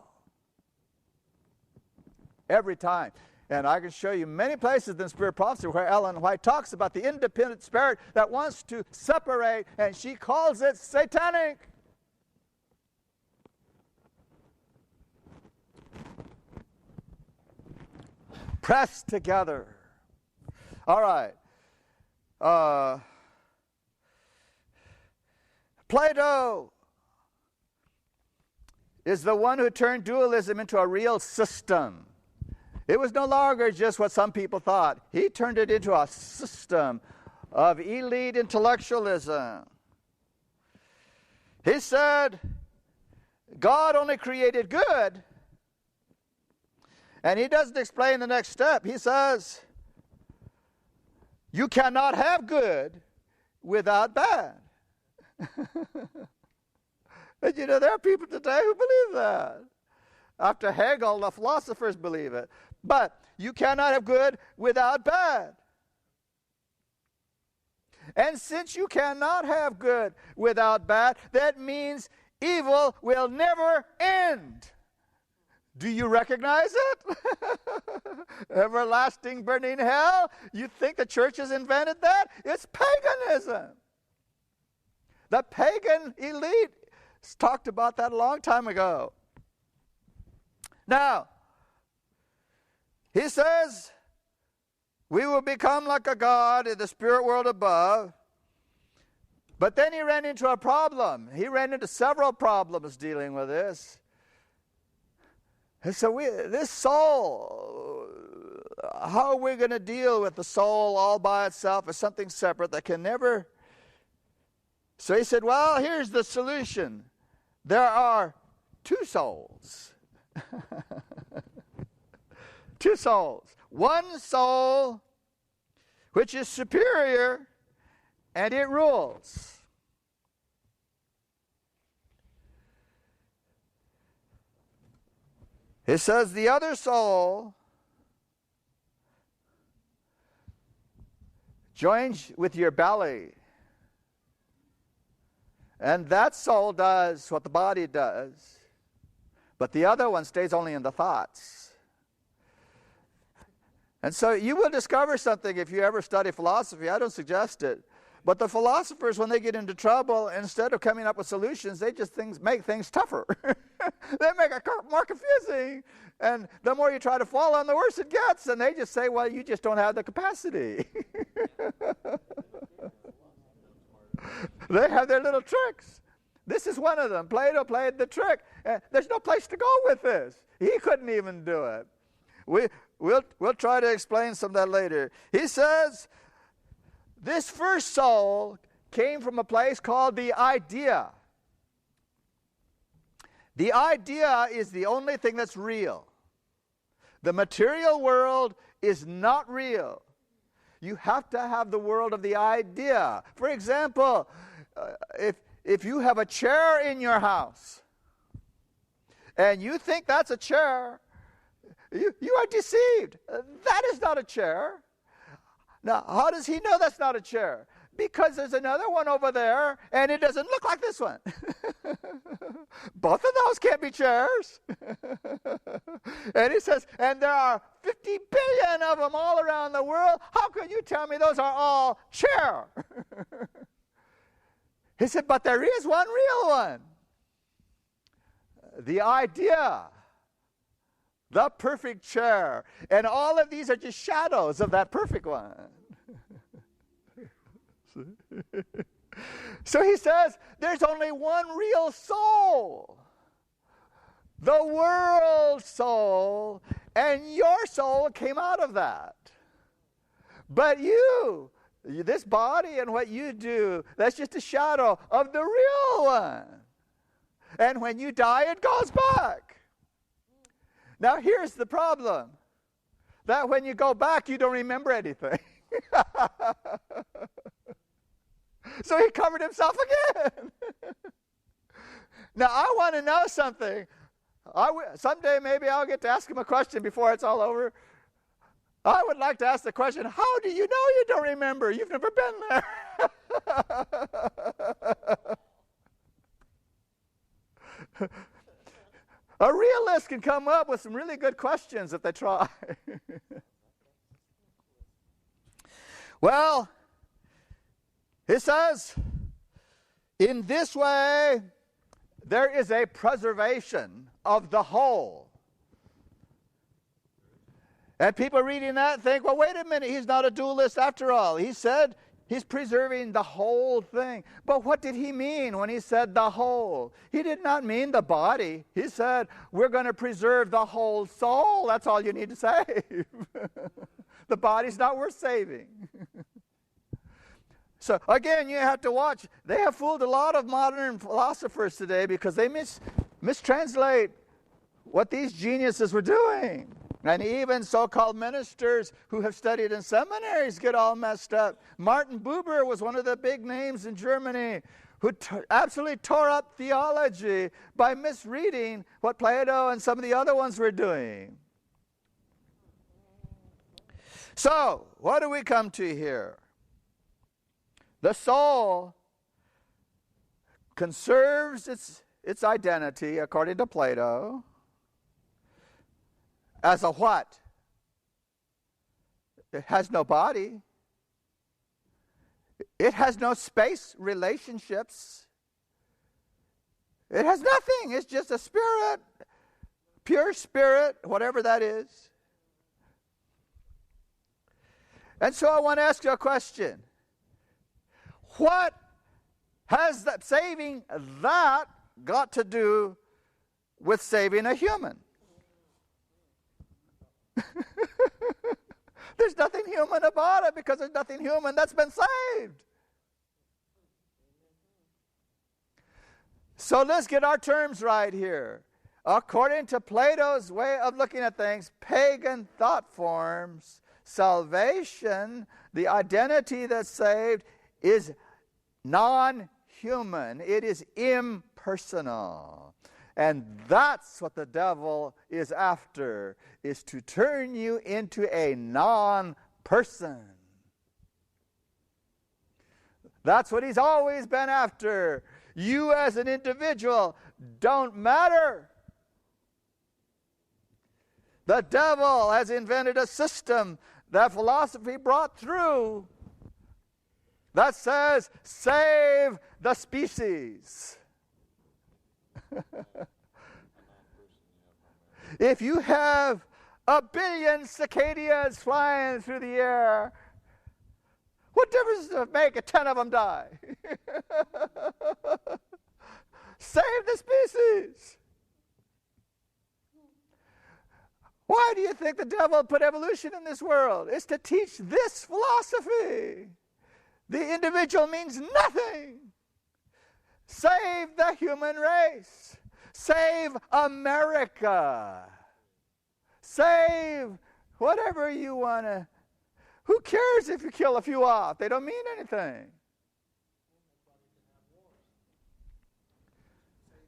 S1: Every time. And I can show you many places in Spirit Prophecy where Ellen White talks about the independent spirit that wants to separate, and she calls it satanic. Press together. All right. Plato is the one who turned dualism into a real system. It was no longer just what some people thought. He turned it into a system of elite intellectualism. He said, God only created good. And he doesn't explain the next step. He says, you cannot have good without bad. And you know, there are people today who believe that. After Hegel, the philosophers believe it. But you cannot have good without bad. And since you cannot have good without bad, that means evil will never end. Do you recognize it? Everlasting burning hell? You think the church has invented that? It's paganism. The pagan elite talked about that a long time ago. Now, he says, we will become like a god in the spirit world above. But then he ran into a problem. He ran into several problems dealing with this. And so this soul, how are we going to deal with the soul all by itself as something separate that can never... So he said, well, here's the solution. There are two souls. Two souls. One soul which is superior and it rules. It says the other soul joins with your belly. And that soul does what the body does. But the other one stays only in the thoughts. And so you will discover something if you ever study philosophy. I don't suggest it. But the philosophers, when they get into trouble, instead of coming up with solutions, they just make things tougher. They make it more confusing. And the more you try to follow them, the worse it gets. And they just say, well, you just don't have the capacity. They have their little tricks. This is one of them. Plato played the trick. There's no place to go with this. He couldn't even do it. We'll try to explain some of that later. He says, this first soul came from a place called the idea. The idea is the only thing that's real. The material world is not real. You have to have the world of the idea. For example, if you have a chair in your house and you think that's a chair, you are deceived. That is not a chair. Now, how does he know that's not a chair? Because there's another one over there, and it doesn't look like this one. Both of those can't be chairs. And he says, and there are 50 50 billion of them all around the world. How can you tell me those are all chair? He said, but there is one real one. The idea, the perfect chair. And all of these are just shadows of that perfect one. So he says, there's only one real soul. The world soul, and your soul came out of that. But you, this body and what you do, that's just a shadow of the real one. And when you die, it goes back. Now here's the problem. That when you go back, you don't remember anything. So he covered himself again. Now I want to know something. Someday maybe I'll get to ask him a question before it's all over. I would like to ask the question, how do you know you don't remember? You've never been there. A realist can come up with some really good questions if they try. Well, he says, in this way, there is a preservation of the whole. And people reading that think, well, wait a minute, he's not a dualist after all. He said he's preserving the whole thing. But what did he mean when he said the whole? He did not mean the body. He said, we're going to preserve the whole soul. That's all you need to save. The body's not worth saving. So again, you have to watch. They have fooled a lot of modern philosophers today because they mistranslate what these geniuses were doing. And even so-called ministers who have studied in seminaries get all messed up. Martin Buber was one of the big names in Germany who absolutely tore up theology by misreading what Plato and some of the other ones were doing. So, what do we come to here? The soul conserves its identity, according to Plato, as a what? It has no body. It has no space relationships. It has nothing. It's just a spirit, pure spirit, whatever that is. And so I want to ask you a question. What has that saving that got to do with saving a human? There's nothing human about it because there's nothing human that's been saved. So let's get our terms right here. According to Plato's way of looking at things, pagan thought forms, salvation, the identity that's saved, is non-human. It is impersonal. And that's what the devil is after, is to turn you into a non-person. That's what he's always been after. You as an individual don't matter. The devil has invented a system that philosophy brought through that says, save the species. If you have 1 billion cicadas flying through the air, what difference does it make if 10 of them die? Save the species. Why do you think the devil put evolution in this world? It's to teach this philosophy. The individual means nothing. Save the human race. Save America. Save whatever you want to. Who cares if you kill a few off? They don't mean anything.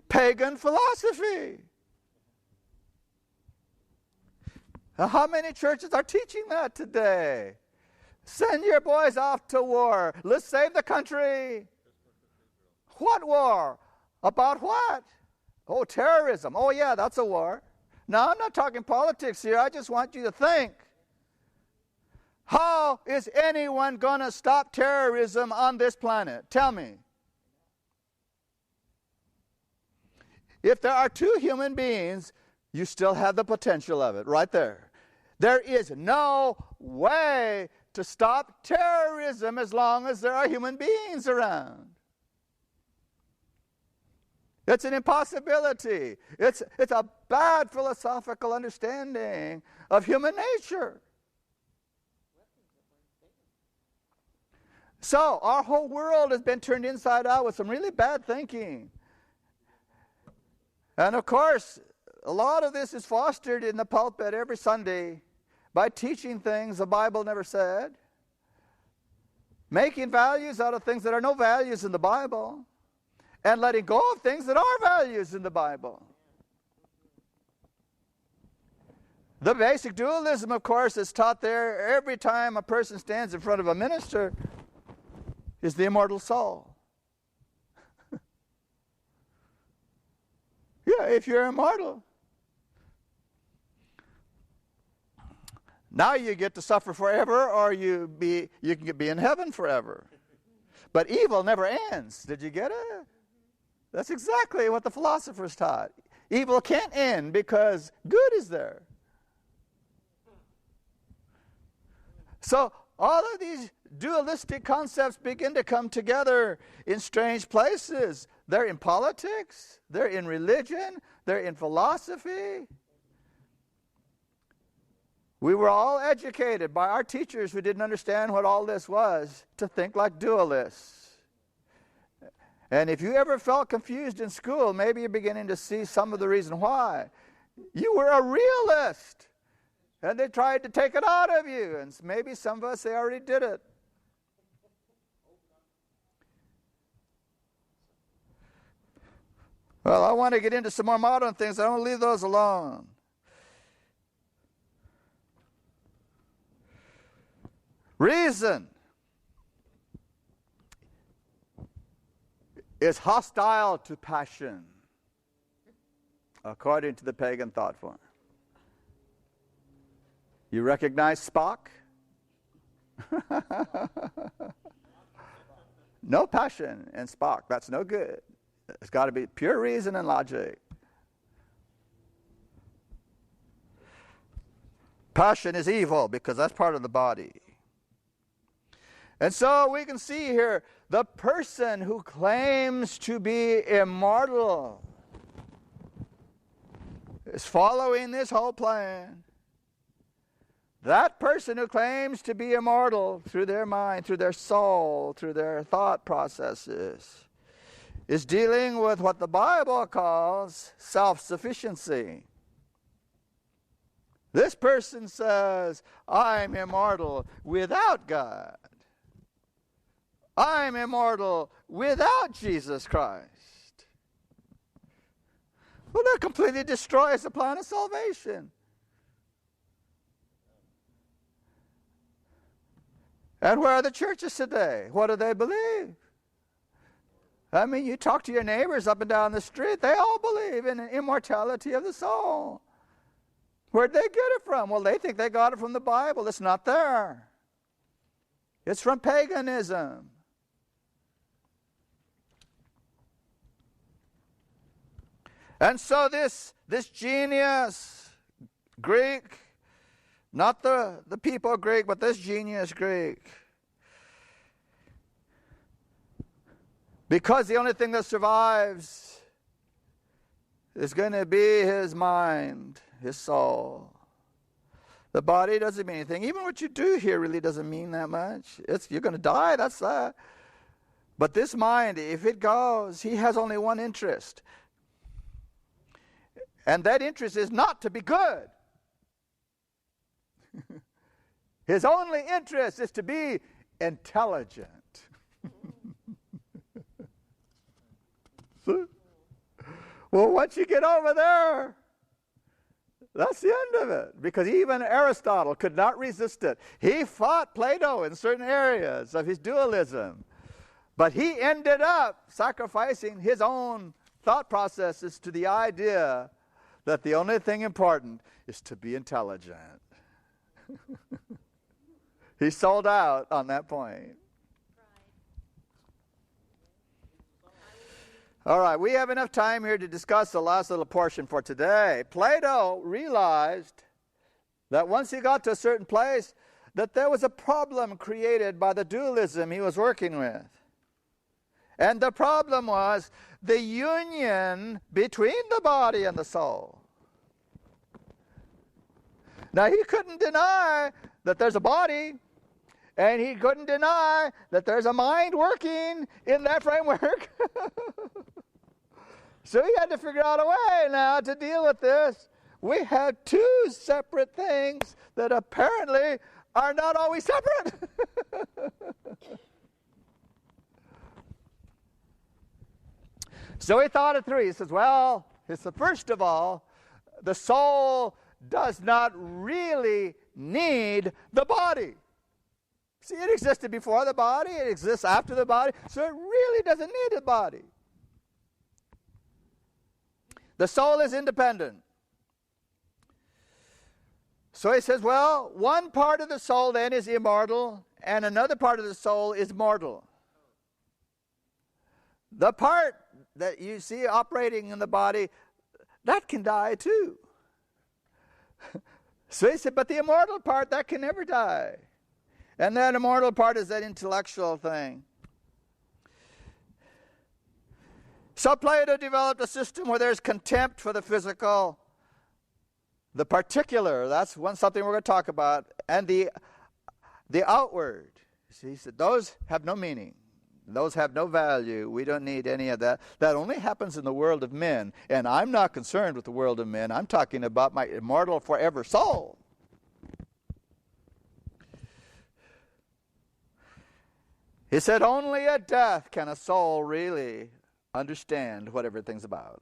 S1: Pagan philosophy. Now, how many churches are teaching that today? Send your boys off to war. Let's save the country. What war? About what? Oh, terrorism. Oh, yeah, that's a war. Now, I'm not talking politics here. I just want you to think. How is anyone going to stop terrorism on this planet? Tell me. If there are two human beings, you still have the potential of it right there. There is no way to stop terrorism as long as there are human beings around. It's an impossibility. It's a bad philosophical understanding of human nature. So, our whole world has been turned inside out with some really bad thinking. And of course, a lot of this is fostered in the pulpit every Sunday by teaching things the Bible never said, making values out of things that are no values in the Bible, and letting go of things that are values in the Bible. The basic dualism, of course, is taught there every time a person stands in front of a minister, is the immortal soul. Yeah, if you're immortal, now you get to suffer forever, or you can be in heaven forever. But evil never ends. Did you get it? That's exactly what the philosophers taught. Evil can't end because good is there. So all of these dualistic concepts begin to come together in strange places. They're in politics, they're in religion, they're in philosophy. We were all educated by our teachers who didn't understand what all this was to think like dualists. And if you ever felt confused in school, maybe you're beginning to see some of the reason why. You were a realist, and they tried to take it out of you. And maybe some of us, they already did it. Well, I want to get into some more modern things. I don't leave those alone. Reason is hostile to passion, according to the pagan thought form. You recognize Spock? No passion in Spock. That's no good. It's got to be pure reason and logic. Passion is evil because that's part of the body. And so we can see here the person who claims to be immortal is following this whole plan. That person who claims to be immortal through their mind, through their soul, through their thought processes, is dealing with what the Bible calls self-sufficiency. This person says, I'm immortal without God. I'm immortal without Jesus Christ. Well, that completely destroys the plan of salvation. And where are the churches today? What do they believe? I mean, you talk to your neighbors up and down the street, they all believe in an immortality of the soul. Where'd they get it from? Well, they think they got it from the Bible. It's not there. It's from paganism. And so this genius Greek, not the people Greek, but this genius Greek, because the only thing that survives is going to be his mind, his soul. The body doesn't mean anything. Even what you do here really doesn't mean that much. You're going to die, that's that. But this mind, if it goes, he has only one interest. And that interest is not to be good. His only interest is to be intelligent. Well, once you get over there, that's the end of it. Because even Aristotle could not resist it. He fought Plato in certain areas of his dualism. But he ended up sacrificing his own thought processes to the idea that the only thing important is to be intelligent. He sold out on that point. All right, we have enough time here to discuss the last little portion for today. Plato realized that once he got to a certain place, that there was a problem created by the dualism he was working with. And the problem was the union between the body and the soul. Now, he couldn't deny that there's a body, and he couldn't deny that there's a mind working in that framework. So he had to figure out a way now to deal with this. We have two separate things that apparently are not always separate. So he thought it through. He says, well, first of all, the soul does not really need the body. See, it existed before the body, it exists after the body, so it really doesn't need the body. The soul is independent. So he says, well, one part of the soul then is immortal, and another part of the soul is mortal. The part that you see operating in the body, that can die too. So he said, but the immortal part, that can never die. And that immortal part is that intellectual thing. So Plato developed a system where there's contempt for the physical, the particular, that's something we're going to talk about, and the outward. See, he said, those have no meaning. Those have no value. We don't need any of that. That only happens in the world of men. And I'm not concerned with the world of men. I'm talking about my immortal forever soul. He said, only at death can a soul really understand what everything's about.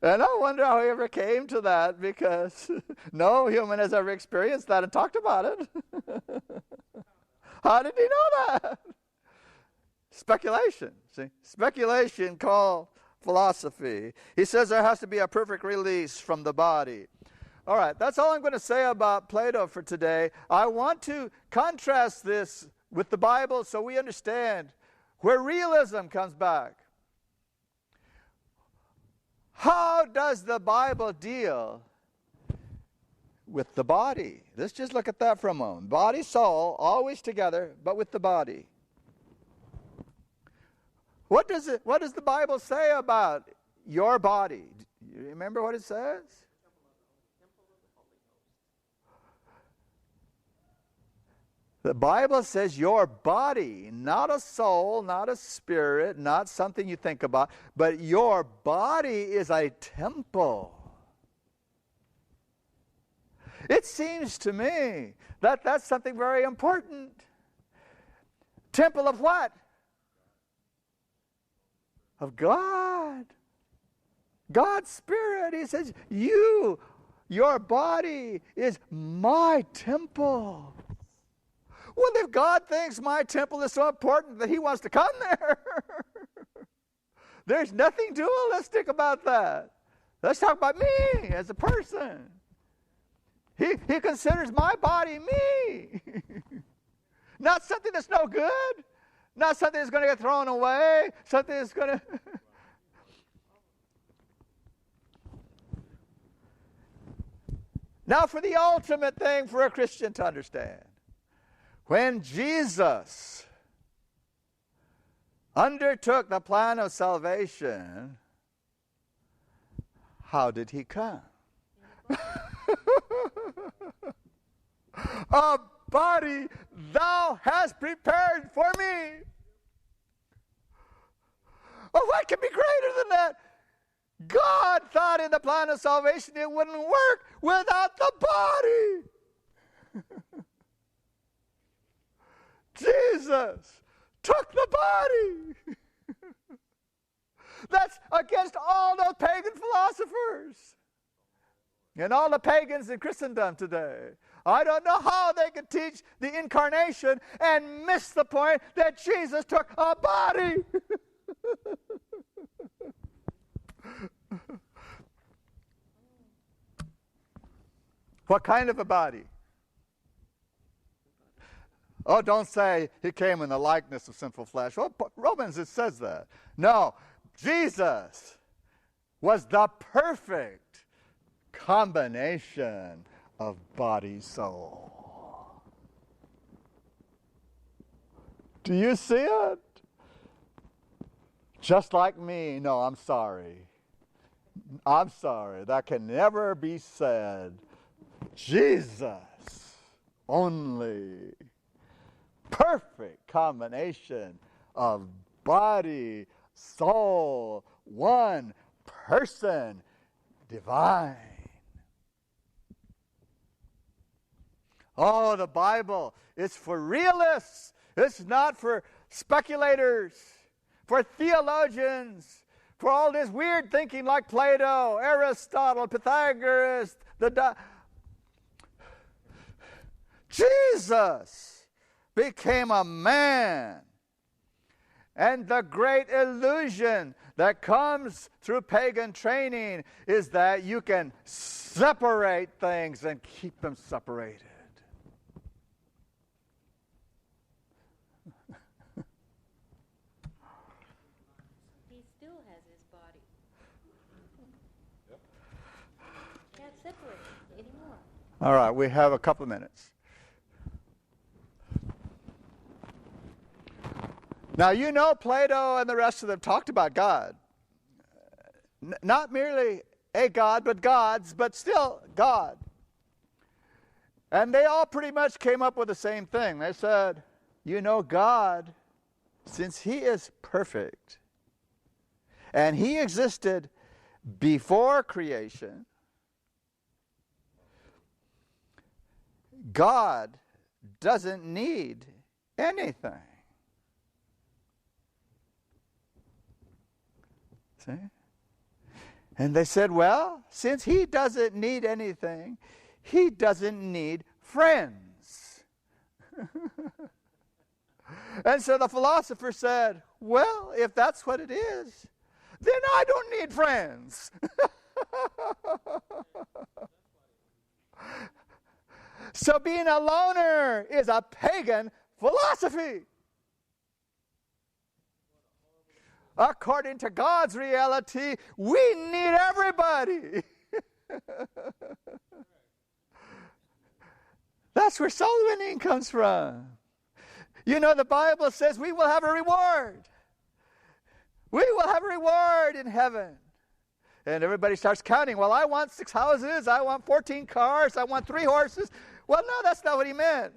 S1: And I wonder how he ever came to that, because no human has ever experienced that and talked about it. How did he know that? Speculation. See, speculation called philosophy. He says there has to be a perfect release from the body. All right, that's all I'm going to say about Plato for today. I want to contrast this with the Bible so we understand where realism comes back. How does the Bible deal with the body? Let's just look at that for a moment. Body, soul, always together, but with the body. What does the Bible say about your body? Do you remember what it says? The Bible says your body, not a soul, not a spirit, not something you think about, but your body is a temple. It seems to me that that's something very important. Temple of what? Of God. God's Spirit. He says, your body is my temple. Well, if God thinks my temple is so important that he wants to come there, there's nothing dualistic about that. Let's talk about me as a person. He considers my body me. Not something that's no good. Not something that's going to get thrown away. Something that's going to... Now for the ultimate thing for a Christian to understand. When Jesus undertook the plan of salvation, how did he come? A body thou hast prepared for me. Oh, what can be greater than that? God thought in the plan of salvation it wouldn't work without the body. Jesus took the body. That's against all those pagan philosophers and all the pagans in Christendom today. I don't know how they could teach the incarnation and miss the point that Jesus took a body. What kind of a body? Oh, don't say he came in the likeness of sinful flesh. Well, Romans, it says that. No, Jesus was the perfect combination of body, soul. Do you see it? Just like me. No, I'm sorry. I'm sorry. That can never be said. Jesus only. Perfect combination of body, soul, one person, divine. Oh, the Bible is for realists. It's not for speculators, for theologians, for all this weird thinking like Plato, Aristotle, Pythagoras, Jesus became a man. And the great illusion that comes through pagan training is that you can separate things and keep them separated.
S2: He still has his body. Can't separate it anymore.
S1: All right, we have a couple of minutes. Now, you know Plato and the rest of them talked about God. Not merely a God, but gods, but still God. And they all pretty much came up with the same thing. They said, you know, God, since he is perfect, and he existed before creation, God doesn't need anything. See? And they said, well, since he doesn't need anything, he doesn't need friends. And so the philosopher said, well, if that's what it is, then I don't need friends. So being a loner is a pagan philosophy. According to God's reality, we need everybody. That's where soul winning comes from. You know, the Bible says we will have a reward. We will have a reward in heaven. And everybody starts counting. Well, I want 6 houses. I want 14 cars. I want 3 horses. Well, no, that's not what he meant.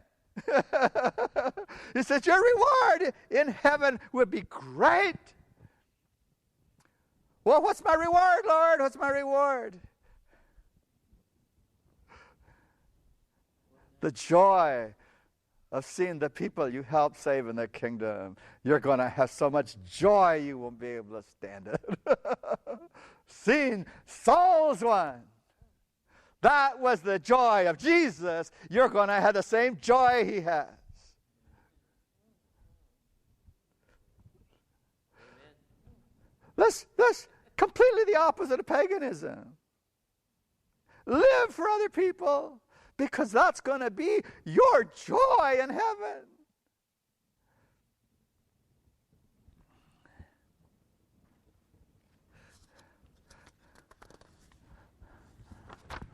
S1: He says, your reward in heaven would be great. Well, what's my reward, Lord? What's my reward? The joy of seeing the people you help save in the kingdom. You're going to have so much joy you won't be able to stand it. Seeing souls won. That was the joy of Jesus. You're going to have the same joy he has. That's completely the opposite of paganism. Live for other people, because that's going to be your joy in heaven.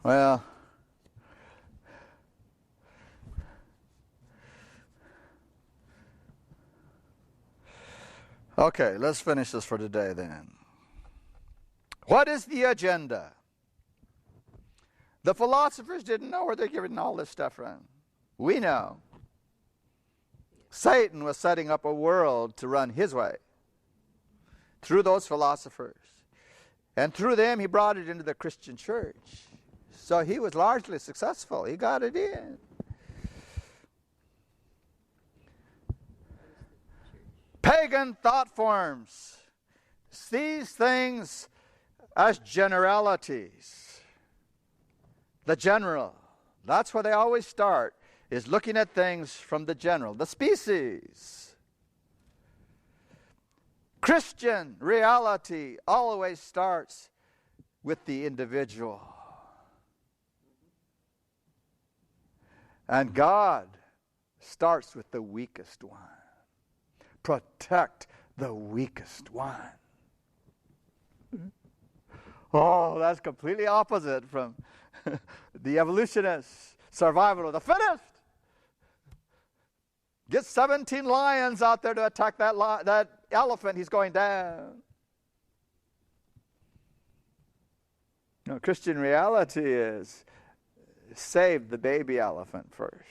S1: Well, okay, let's finish this for today then. What is the agenda? The philosophers didn't know where they're getting all this stuff from. We know. Satan was setting up a world to run his way through those philosophers. And through them, he brought it into the Christian church. So he was largely successful. He got it in. Pagan thought forms. These things as generalities. The general. That's where they always start, is looking at things from the general. The species. Christian reality always starts with the individual. And God starts with the weakest one. Protect the weakest one. Oh, that's completely opposite from the evolutionists. Survival of the fittest. Get 17 lions out there to attack that elephant. He's going down. No, Christian reality is save the baby elephant first.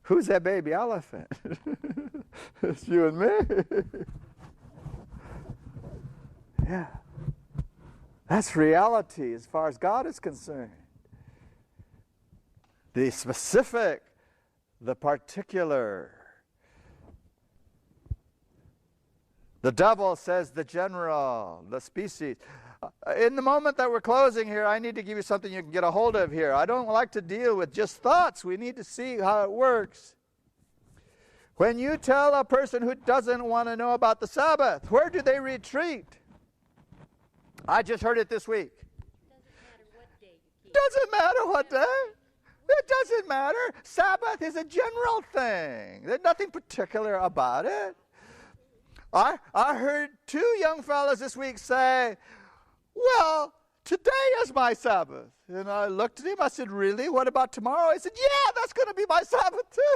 S1: Who's that baby elephant? It's you and me. Yeah. That's reality as far as God is concerned. The specific, the particular. The devil says the general, the species. In the moment that we're closing here, I need to give you something you can get a hold of here. I don't like to deal with just thoughts. We need to see how it works. When you tell a person who doesn't want to know about the Sabbath, where do they retreat? I just heard it this week. Doesn't matter what day. It doesn't matter. Sabbath is a general thing. There's nothing particular about it. I heard two young fellows this week say, well, today is my Sabbath. And I looked at him, I said, really? What about tomorrow? He said, yeah, that's going to be my Sabbath too.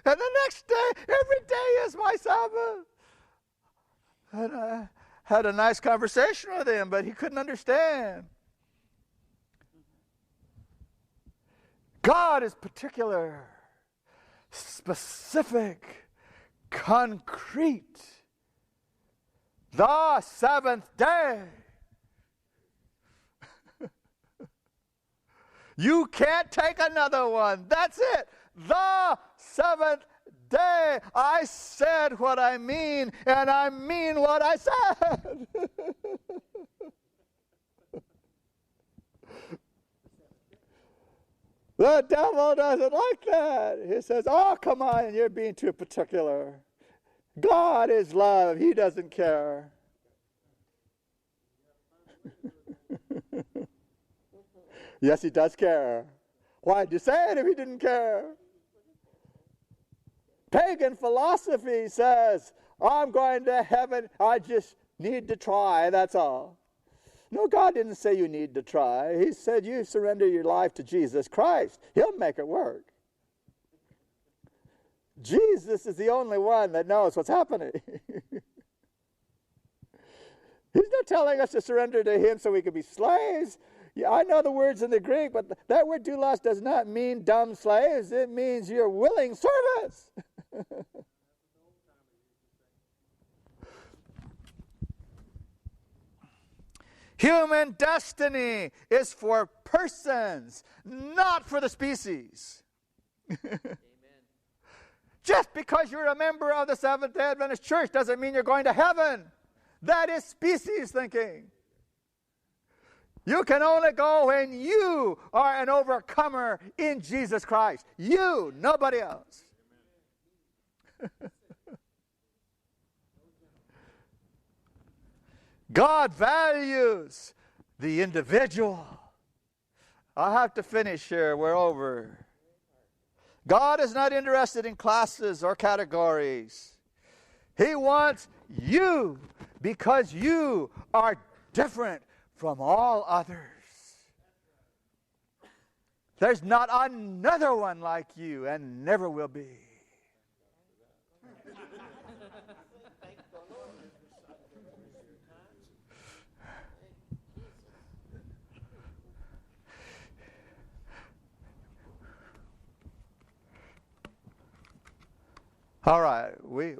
S1: And the next day, every day is my Sabbath. And I had a nice conversation with him, but he couldn't understand. God is particular, specific, concrete. The seventh day. You can't take another one. That's it. The seventh day. I said what I mean, and I mean what I said. The devil doesn't like that. He says, oh, come on, you're being too particular. God is love. He doesn't care. Yes, he does care. Why'd you say it if he didn't care? Pagan philosophy says, I'm going to heaven, I just need to try, that's all. No, God didn't say you need to try. He said you surrender your life to Jesus Christ. He'll make it work. Jesus is the only one that knows what's happening. He's not telling us to surrender to him so we can be slaves. Yeah, I know the words in the Greek, but that word doulos does not mean dumb slaves. It means your willing service. Human destiny is for persons, not for the species. Amen. Just because you're a member of the Seventh-day Adventist Church doesn't mean you're going to heaven. That is species thinking. You can only go when you are an overcomer in Jesus Christ. You, nobody else. God values the individual. I have to finish here. We're over. God is not interested in classes or categories. He wants you because you are different from all others. There's not another one like you and never will be. All right, we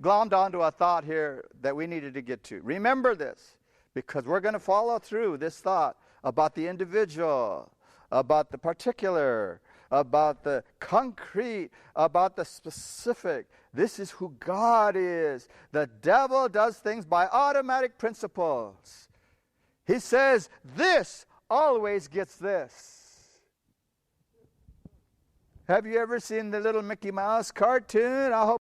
S1: glommed onto a thought here that we needed to get to. Remember this, because we're going to follow through this thought about the individual, about the particular, about the concrete, about the specific. This is who God is. The devil does things by automatic principles. He says, this always gets this. Have you ever seen the little Mickey Mouse cartoon? I hope